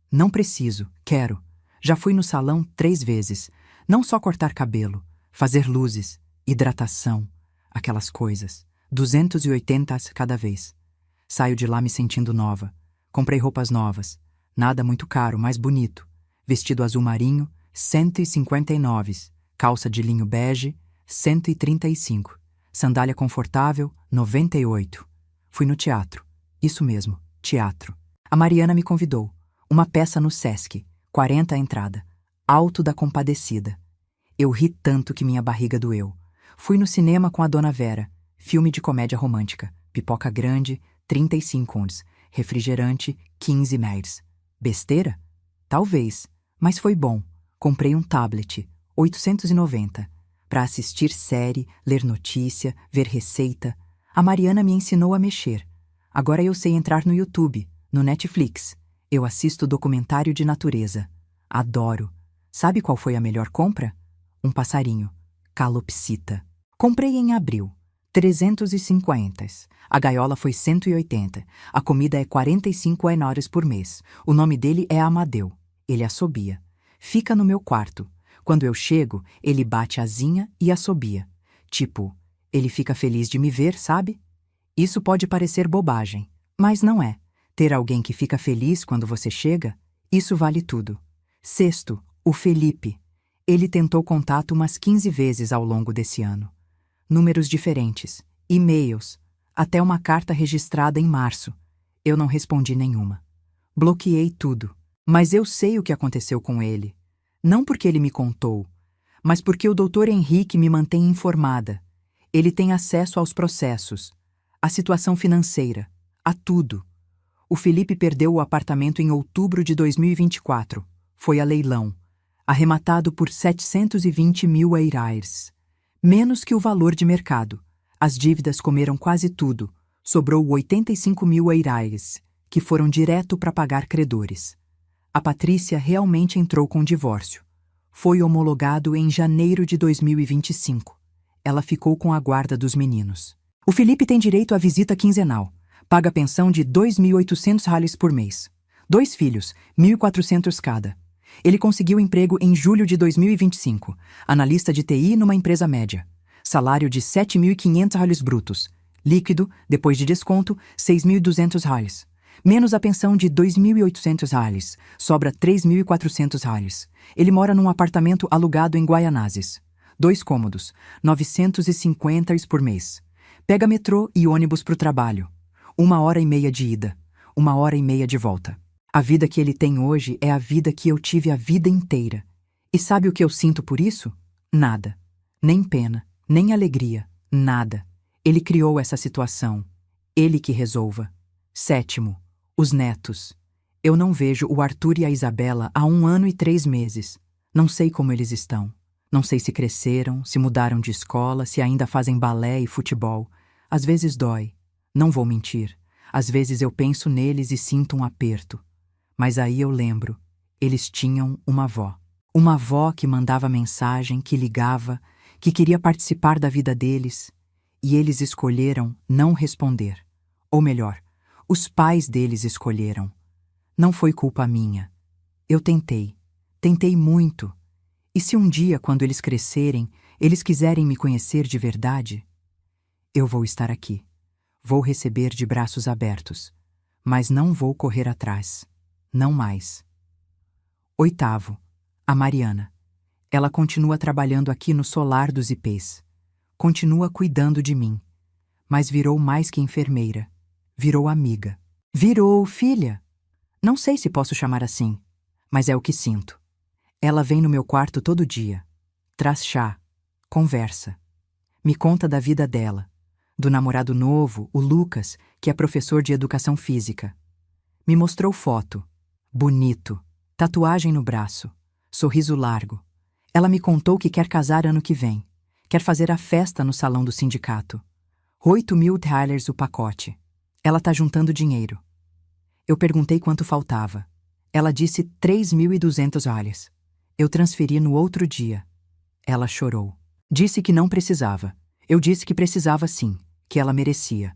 Não preciso, quero. Já fui no salão 3 vezes. Não só cortar cabelo, fazer luzes, hidratação, aquelas coisas. 280 cada vez. Saio de lá me sentindo nova. Comprei roupas novas. Nada muito caro, mas bonito. Vestido azul marinho, 159. Calça de linho bege, 135. Sandália confortável, 98. Fui no teatro. Isso mesmo, teatro. A Mariana me convidou. Uma peça no Sesc, 40 a entrada. Alto da Compadecida. Eu ri tanto que minha barriga doeu. Fui no cinema com a Dona Vera. Filme de comédia romântica. Pipoca grande, 35 ons. Refrigerante, 15 ml. Besteira? Talvez, mas foi bom. Comprei um tablet, 890, para assistir série, ler notícia, ver receita. A Mariana me ensinou a mexer. Agora eu sei entrar no YouTube, no Netflix. Eu assisto documentário de natureza. Adoro. Sabe qual foi a melhor compra? Um passarinho. Calopsita. Comprei em abril. 350. A gaiola foi 180. A comida é 45 enores por mês. O nome dele é Amadeu. Ele assobia. Fica no meu quarto. Quando eu chego, ele bate asinha e assobia. Tipo, ele fica feliz de me ver, sabe? Isso pode parecer bobagem, mas não é. Ter alguém que fica feliz quando você chega, isso vale tudo. Sexto, o Felipe. Ele tentou contato umas 15 vezes ao longo desse ano. Números diferentes, e-mails, até uma carta registrada em março. Eu não respondi nenhuma. Bloqueei tudo. Mas eu sei o que aconteceu com ele. Não porque ele me contou, mas porque o Dr. Henrique me mantém informada. Ele tem acesso aos processos, à situação financeira, a tudo. O Felipe perdeu o apartamento em outubro de 2024. Foi a leilão, arrematado por 720 mil eiraires. Menos que o valor de mercado. As dívidas comeram quase tudo. Sobrou 85 mil eiraires, que foram direto para pagar credores. A Patrícia realmente entrou com divórcio. Foi homologado em janeiro de 2025. Ela ficou com a guarda dos meninos. O Felipe tem direito à visita quinzenal. Paga pensão de 2.800 reais por mês. 2 filhos, 1.400 cada. Ele conseguiu emprego em julho de 2025. Analista de TI numa empresa média. Salário de 7.500 reais brutos. Líquido, depois de desconto, 6.200 reais. Menos a pensão de 2.800 reais. Sobra 3.400 reais. Ele mora num apartamento alugado em Guaianazes. 2 cômodos, 950 por mês. Pega metrô e ônibus pro trabalho. 1h30 de ida, 1h30 de volta. A vida que ele tem hoje é a vida que eu tive a vida inteira. E sabe o que eu sinto por isso? Nada. Nem pena, nem alegria, nada. Ele criou essa situação. Ele que resolva. Sétimo, os netos. Eu não vejo o Arthur e a Isabela há 1 ano e 3 meses. Não sei como eles estão. Não sei se cresceram, se mudaram de escola, se ainda fazem balé e futebol. Às vezes dói. Não vou mentir. Às vezes eu penso neles e sinto um aperto. Mas aí eu lembro. Eles tinham uma avó. Uma avó que mandava mensagem, que ligava, que queria participar da vida deles. E eles escolheram não responder. Ou melhor, os pais deles escolheram. Não foi culpa minha. Eu tentei. Tentei muito. E se um dia, quando eles crescerem, eles quiserem me conhecer de verdade, eu vou estar aqui. Vou receber de braços abertos. Mas não vou correr atrás. Não mais. Oitavo, a Mariana. Ela continua trabalhando aqui no solar dos IPs. Continua cuidando de mim. Mas virou mais que enfermeira. Virou amiga. Virou filha. Não sei se posso chamar assim, mas é o que sinto. Ela vem no meu quarto todo dia. Traz chá. Conversa. Me conta da vida dela. Do namorado novo, o Lucas, que é professor de educação física. Me mostrou foto. Bonito. Tatuagem no braço. Sorriso largo. Ela me contou que quer casar ano que vem. Quer fazer a festa no salão do sindicato. 8.000 reais o pacote. Ela tá juntando dinheiro. Eu perguntei quanto faltava. Ela disse 3.200 reais. Eu transferi no outro dia. Ela chorou. Disse que não precisava. Eu disse que precisava sim, que ela merecia.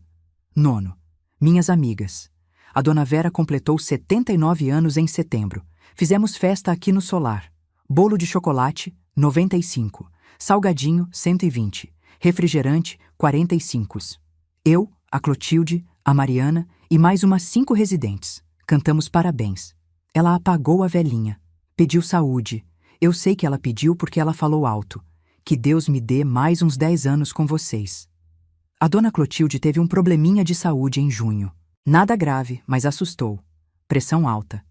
Nono. Minhas amigas. A Dona Vera completou 79 anos em setembro. Fizemos festa aqui no solar. Bolo de chocolate, 95. Salgadinho, 120. Refrigerante, 45. Eu, a Clotilde, a Mariana e mais umas 5 residentes. Cantamos parabéns. Ela apagou a velhinha. Pediu saúde. Eu sei que ela pediu porque ela falou alto. Que Deus me dê mais uns 10 anos com vocês. A dona Clotilde teve um probleminha de saúde em junho. Nada grave, mas assustou. Pressão alta.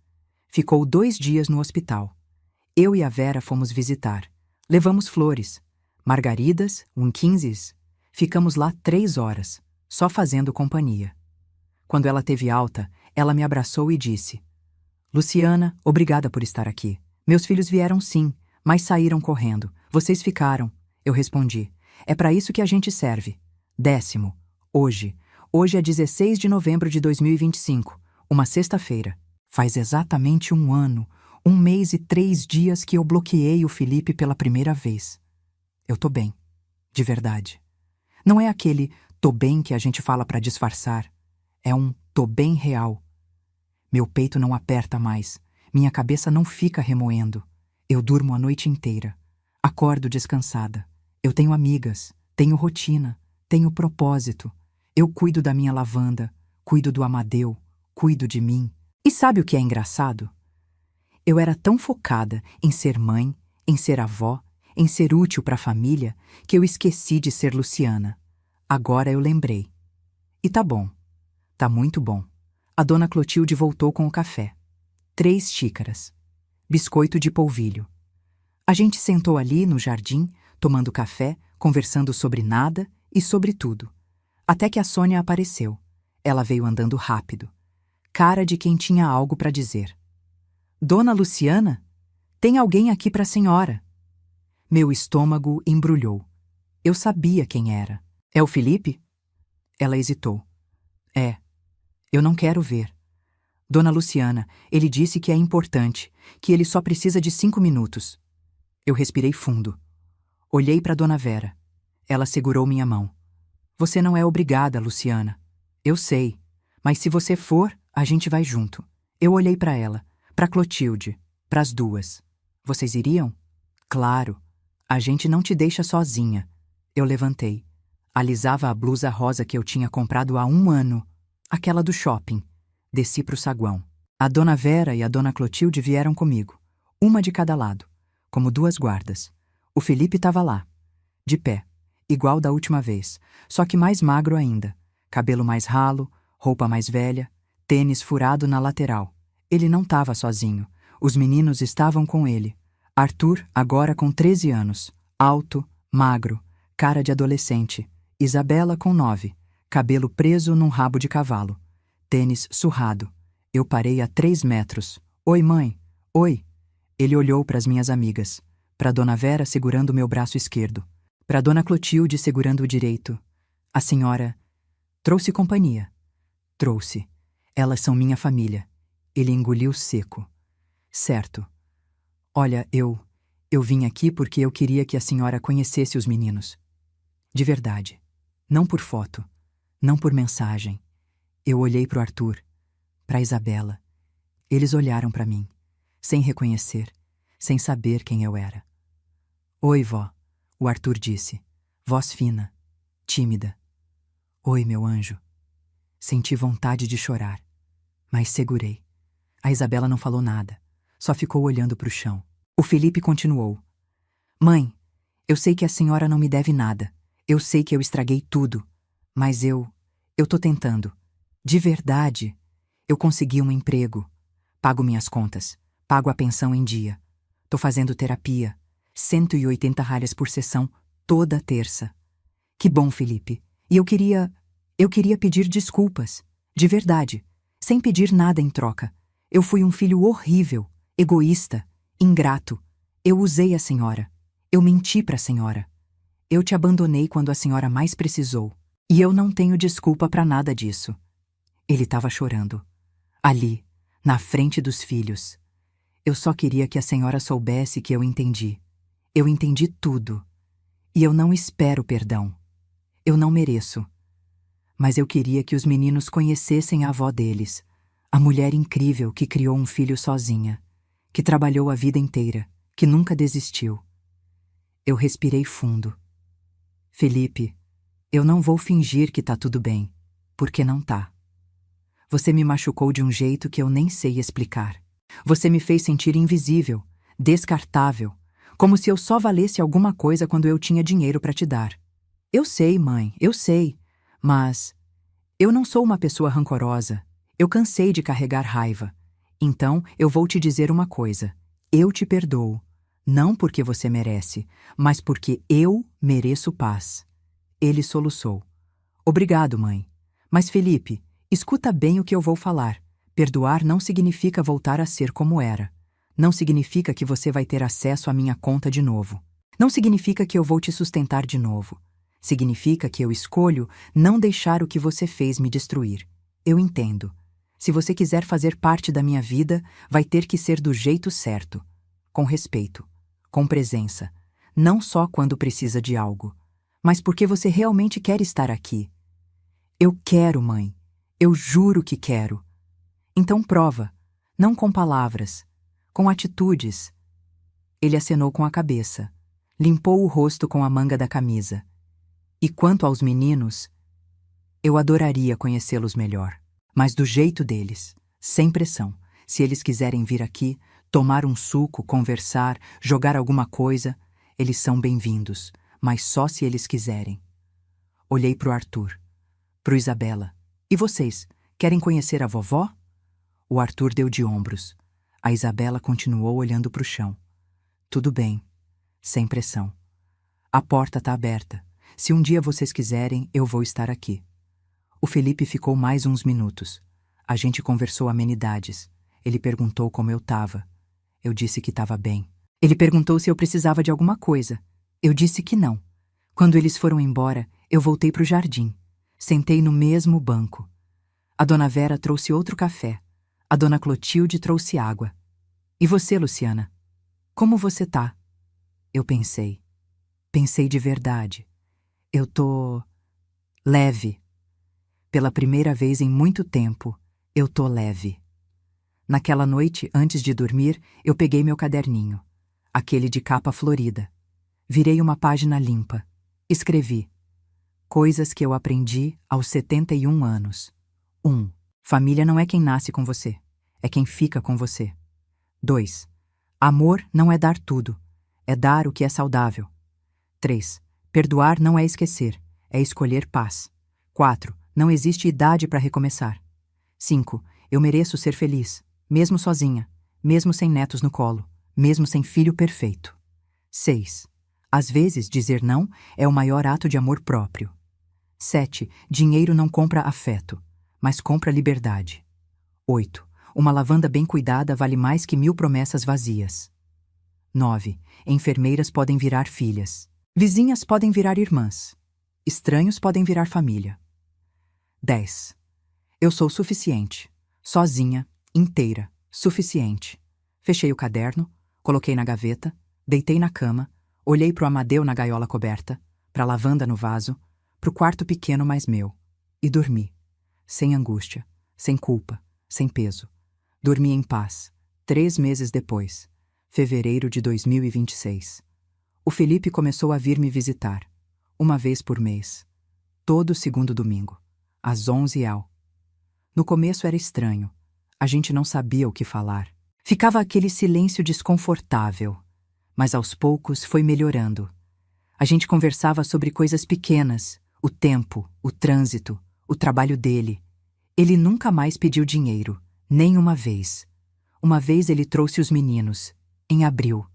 Ficou 2 dias no hospital. Eu e a Vera fomos visitar. Levamos flores, margaridas, quinzes. Ficamos lá 3 horas, só fazendo companhia. Quando ela teve alta, ela me abraçou e disse: Luciana, obrigada por estar aqui. Meus filhos vieram sim, mas saíram correndo. Vocês ficaram. Eu respondi: é para isso que a gente serve. 10º. Hoje. Hoje é 16 de novembro de 2025, uma sexta-feira. Faz exatamente 1 ano, 1 mês e 3 dias que eu bloqueei o Felipe pela primeira vez. Eu tô bem. De verdade. Não é aquele tô bem que a gente fala para disfarçar. É um tô bem real. Meu peito não aperta mais. Minha cabeça não fica remoendo. Eu durmo a noite inteira. Acordo descansada. Eu tenho amigas, tenho rotina, tenho propósito. Eu cuido da minha lavanda, cuido do Amadeu, cuido de mim. E sabe o que é engraçado? Eu era tão focada em ser mãe, em ser avó, em ser útil para a família, que eu esqueci de ser Luciana. Agora eu lembrei. E tá bom. Tá muito bom. A dona Clotilde voltou com o café. 3 xícaras. Biscoito de polvilho. A gente sentou ali no jardim, tomando café, conversando sobre nada e sobre tudo. Até que a Sônia apareceu. Ela veio andando rápido. Cara de quem tinha algo para dizer. Dona Luciana? Tem alguém aqui para a senhora. Meu estômago embrulhou. Eu sabia quem era. É o Felipe? Ela hesitou. É. Eu não quero ver. Dona Luciana, ele disse que é importante, que ele só precisa de 5 minutos. Eu respirei fundo. Olhei para Dona Vera. Ela segurou minha mão. Você não é obrigada, Luciana. Eu sei. Mas se você for, a gente vai junto. Eu olhei para ela, para Clotilde, para as duas. Vocês iriam? Claro. A gente não te deixa sozinha. Eu levantei. Alisava a blusa rosa que eu tinha comprado há 1 ano. Aquela do shopping. Desci para o saguão. A Dona Vera e a Dona Clotilde vieram comigo. Uma de cada lado, como 2 guardas. O Felipe estava lá, de pé, igual da última vez, só que mais magro ainda. Cabelo mais ralo, roupa mais velha, tênis furado na lateral. Ele não estava sozinho. Os meninos estavam com ele. Arthur, agora com 13 anos, alto, magro, cara de adolescente. Isabela com 9, cabelo preso num rabo de cavalo. Tênis surrado. Eu parei a 3 metros. Oi, mãe. Oi. Ele olhou para as minhas amigas. Para Dona Vera segurando meu braço esquerdo. Para Dona Clotilde segurando o direito. A senhora trouxe companhia. Trouxe. Elas são minha família. Ele engoliu seco. Certo. Olha, eu vim aqui porque eu queria que a senhora conhecesse os meninos. De verdade. Não por foto. Não por mensagem. Eu olhei para o Arthur, para a Isabela. Eles olharam para mim, sem reconhecer, sem saber quem eu era. Oi, vó, o Arthur disse, voz fina, tímida. Oi, meu anjo. Senti vontade de chorar, mas segurei. A Isabela não falou nada, só ficou olhando para o chão. O Felipe continuou. Mãe, eu sei que a senhora não me deve nada. Eu sei que eu estraguei tudo, mas eu tô tentando. De verdade, eu consegui um emprego, pago minhas contas, pago a pensão em dia. Tô fazendo terapia, 180 ralhas por sessão, toda terça. Que bom, Felipe. E eu queria pedir desculpas, de verdade, sem pedir nada em troca. Eu fui um filho horrível, egoísta, ingrato. Eu usei a senhora. Eu menti para a senhora. Eu te abandonei quando a senhora mais precisou. E eu não tenho desculpa para nada disso. Ele estava chorando. Ali, na frente dos filhos. Eu só queria que a senhora soubesse que eu entendi. Eu entendi tudo. E eu não espero perdão. Eu não mereço. Mas eu queria que os meninos conhecessem a avó deles, a mulher incrível que criou um filho sozinha, que trabalhou a vida inteira, que nunca desistiu. Eu respirei fundo. Felipe, eu não vou fingir que tá tudo bem, porque não tá. Você me machucou de um jeito que eu nem sei explicar. Você me fez sentir invisível, descartável, como se eu só valesse alguma coisa quando eu tinha dinheiro para te dar. Eu sei, mãe, eu sei, Mas eu não sou uma pessoa rancorosa. Eu cansei de carregar raiva. Então eu vou te dizer uma coisa. Eu te perdoo. Não porque você merece, mas porque eu mereço paz. Ele soluçou. Obrigado, mãe. Mas Felipe, escuta bem o que eu vou falar. Perdoar não significa voltar a ser como era. Não significa que você vai ter acesso à minha conta de novo. Não significa que eu vou te sustentar de novo. Significa que eu escolho não deixar o que você fez me destruir. Eu entendo. Se você quiser fazer parte da minha vida, vai ter que ser do jeito certo. Com respeito. Com presença. Não só quando precisa de algo, mas porque você realmente quer estar aqui. Eu quero, mãe. Eu juro que quero. Então prova. Não com palavras. Com atitudes. Ele acenou com a cabeça. Limpou o rosto com a manga da camisa. E quanto aos meninos, eu adoraria conhecê-los melhor. Mas do jeito deles, sem pressão. Se eles quiserem vir aqui, tomar um suco, conversar, jogar alguma coisa, eles são bem-vindos, mas só se eles quiserem. Olhei pro Arthur, pro Isabela. E vocês, querem conhecer a vovó? O Arthur deu de ombros. A Isabela continuou olhando pro chão. Tudo bem, sem pressão. A porta tá aberta. Se um dia vocês quiserem, eu vou estar aqui. O Felipe ficou mais uns minutos. A gente conversou amenidades. Ele perguntou como eu tava. Eu disse que tava bem. Ele perguntou se eu precisava de alguma coisa. Eu disse que não. Quando eles foram embora, eu voltei pro jardim. Sentei no mesmo banco. A dona Vera trouxe outro café. A dona Clotilde trouxe água. E você, Luciana? Como você tá? Eu pensei. Pensei de verdade. Eu tô leve. Pela primeira vez em muito tempo, eu tô leve. Naquela noite, antes de dormir, eu peguei meu caderninho, aquele de capa florida. Virei uma página limpa. Escrevi: coisas que eu aprendi aos 71 anos. 1. Família não é quem nasce com você, é quem fica com você. 2. Amor não é dar tudo, é dar o que é saudável. 3. Perdoar não é esquecer, é escolher paz. 4. Não existe idade para recomeçar. 5. Eu mereço ser feliz, mesmo sozinha, mesmo sem netos no colo, mesmo sem filho perfeito. 6. Às vezes, dizer não é o maior ato de amor próprio. 7. Dinheiro não compra afeto, mas compra liberdade. 8. Uma lavanda bem cuidada vale mais que 1000 promessas vazias. 9. Enfermeiras podem virar filhas. Vizinhas podem virar irmãs. Estranhos podem virar família. 10. Eu sou suficiente. Sozinha, inteira, suficiente. Fechei o caderno, coloquei na gaveta, deitei na cama, olhei pro Amadeu na gaiola coberta, pra lavanda no vaso, pro quarto pequeno mais meu, e dormi. Sem angústia, sem culpa, sem peso. Dormi em paz. 3 meses depois, fevereiro de 2026. O Felipe começou a vir me visitar, uma vez por mês, todo segundo domingo, às 11 ao. No começo era estranho, a gente não sabia o que falar. Ficava aquele silêncio desconfortável, mas aos poucos foi melhorando. A gente conversava sobre coisas pequenas, o tempo, o trânsito, o trabalho dele. Ele nunca mais pediu dinheiro, nem uma vez. Uma vez ele trouxe os meninos, em abril.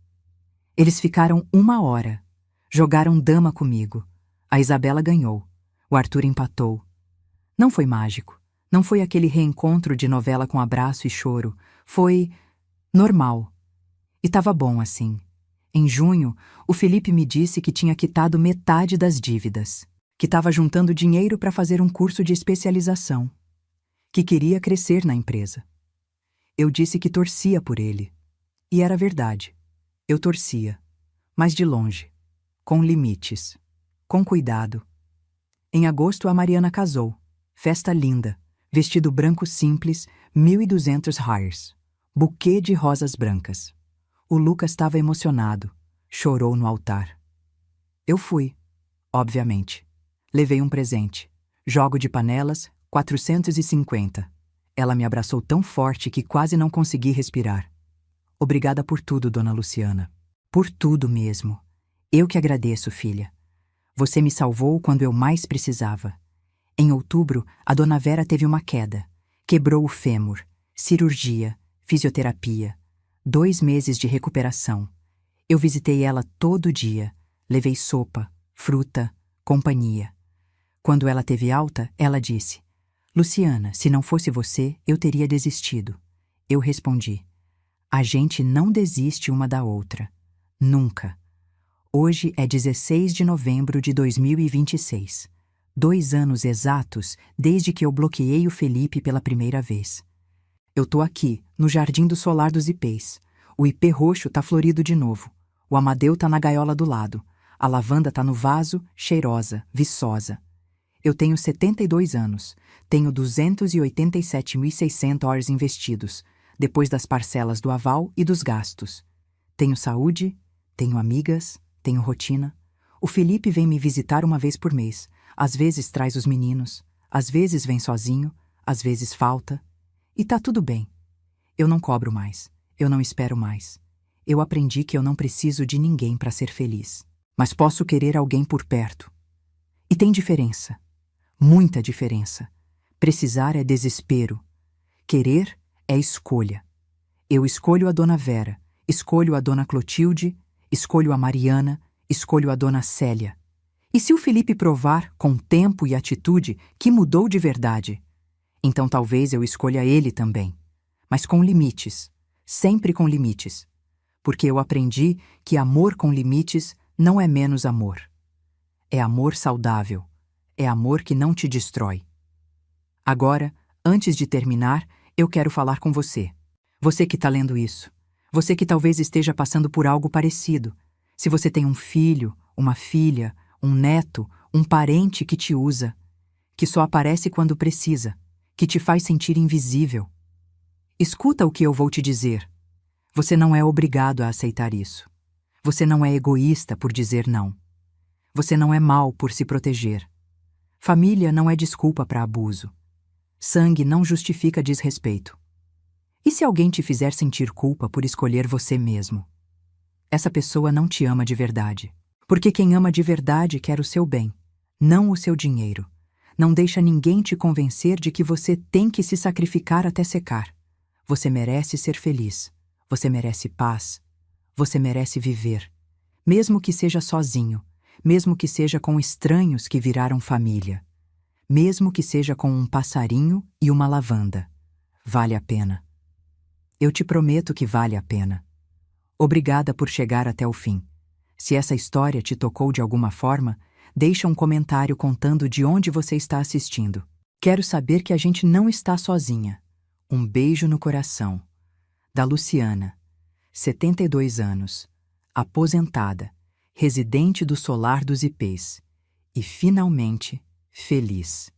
Eles ficaram 1 hora. Jogaram dama comigo. A Isabela ganhou. O Arthur empatou. Não foi mágico. Não foi aquele reencontro de novela com abraço e choro. Foi normal. E tava bom assim. Em junho, o Felipe me disse que tinha quitado metade das dívidas, que estava juntando dinheiro para fazer um curso de especialização, que queria crescer na empresa. Eu disse que torcia por ele. E era verdade. Eu torcia, mas de longe, com limites, com cuidado. Em agosto, a Mariana casou. Festa linda, vestido branco simples, 1.200 hires, buquê de rosas brancas. O Lucas estava emocionado, chorou no altar. Eu fui, obviamente. Levei um presente, jogo de panelas, 450. Ela me abraçou tão forte que quase não consegui respirar. Obrigada por tudo, dona Luciana. Por tudo mesmo. Eu que agradeço, filha. Você me salvou quando eu mais precisava. Em outubro, a dona Vera teve uma queda. Quebrou o fêmur. Cirurgia, fisioterapia. 2 meses de recuperação. Eu visitei ela todo dia. Levei sopa, fruta, companhia. Quando ela teve alta, ela disse: Luciana, se não fosse você, eu teria desistido. Eu respondi: a gente não desiste uma da outra. Nunca. Hoje é 16 de novembro de 2026. 2 anos exatos desde que eu bloqueei o Felipe pela primeira vez. Eu tô aqui, no jardim do solar dos ipês. O ipê roxo tá florido de novo. O amadeu tá na gaiola do lado. A lavanda tá no vaso, cheirosa, viçosa. Eu tenho 72 anos. Tenho 287.600 horas investidos, depois das parcelas do aval e dos gastos. Tenho saúde, tenho amigas, tenho rotina. O Felipe vem me visitar uma vez por mês. Às vezes traz os meninos, às vezes vem sozinho, às vezes falta. E tá tudo bem. Eu não cobro mais, eu não espero mais. Eu aprendi que eu não preciso de ninguém para ser feliz. Mas posso querer alguém por perto. E tem diferença. Muita diferença. Precisar é desespero. Querer é escolha. Eu escolho a dona Vera, escolho a dona Clotilde, escolho a Mariana, escolho a dona Célia. E se o Felipe provar, com tempo e atitude, que mudou de verdade? Então talvez eu escolha ele também. Mas com limites. Sempre com limites. Porque eu aprendi que amor com limites não é menos amor. É amor saudável. É amor que não te destrói. Agora, antes de terminar, eu quero falar com você. Você que está lendo isso. Você que talvez esteja passando por algo parecido. Se você tem um filho, uma filha, um neto, um parente que te usa, que só aparece quando precisa, que te faz sentir invisível. Escuta o que eu vou te dizer. Você não é obrigado a aceitar isso. Você não é egoísta por dizer não. Você não é mau por se proteger. Família não é desculpa para abuso. Sangue não justifica desrespeito. E se alguém te fizer sentir culpa por escolher você mesmo? Essa pessoa não te ama de verdade. Porque quem ama de verdade quer o seu bem, não o seu dinheiro. Não deixa ninguém te convencer de que você tem que se sacrificar até secar. Você merece ser feliz. Você merece paz. Você merece viver. Mesmo que seja sozinho. Mesmo que seja com estranhos que viraram família. Mesmo que seja com um passarinho e uma lavanda. Vale a pena. Eu te prometo que vale a pena. Obrigada por chegar até o fim. Se essa história te tocou de alguma forma, deixa um comentário contando de onde você está assistindo. Quero saber que a gente não está sozinha. Um beijo no coração. Da Luciana, 72 anos, aposentada, residente do solar dos ipês e finalmente feliz.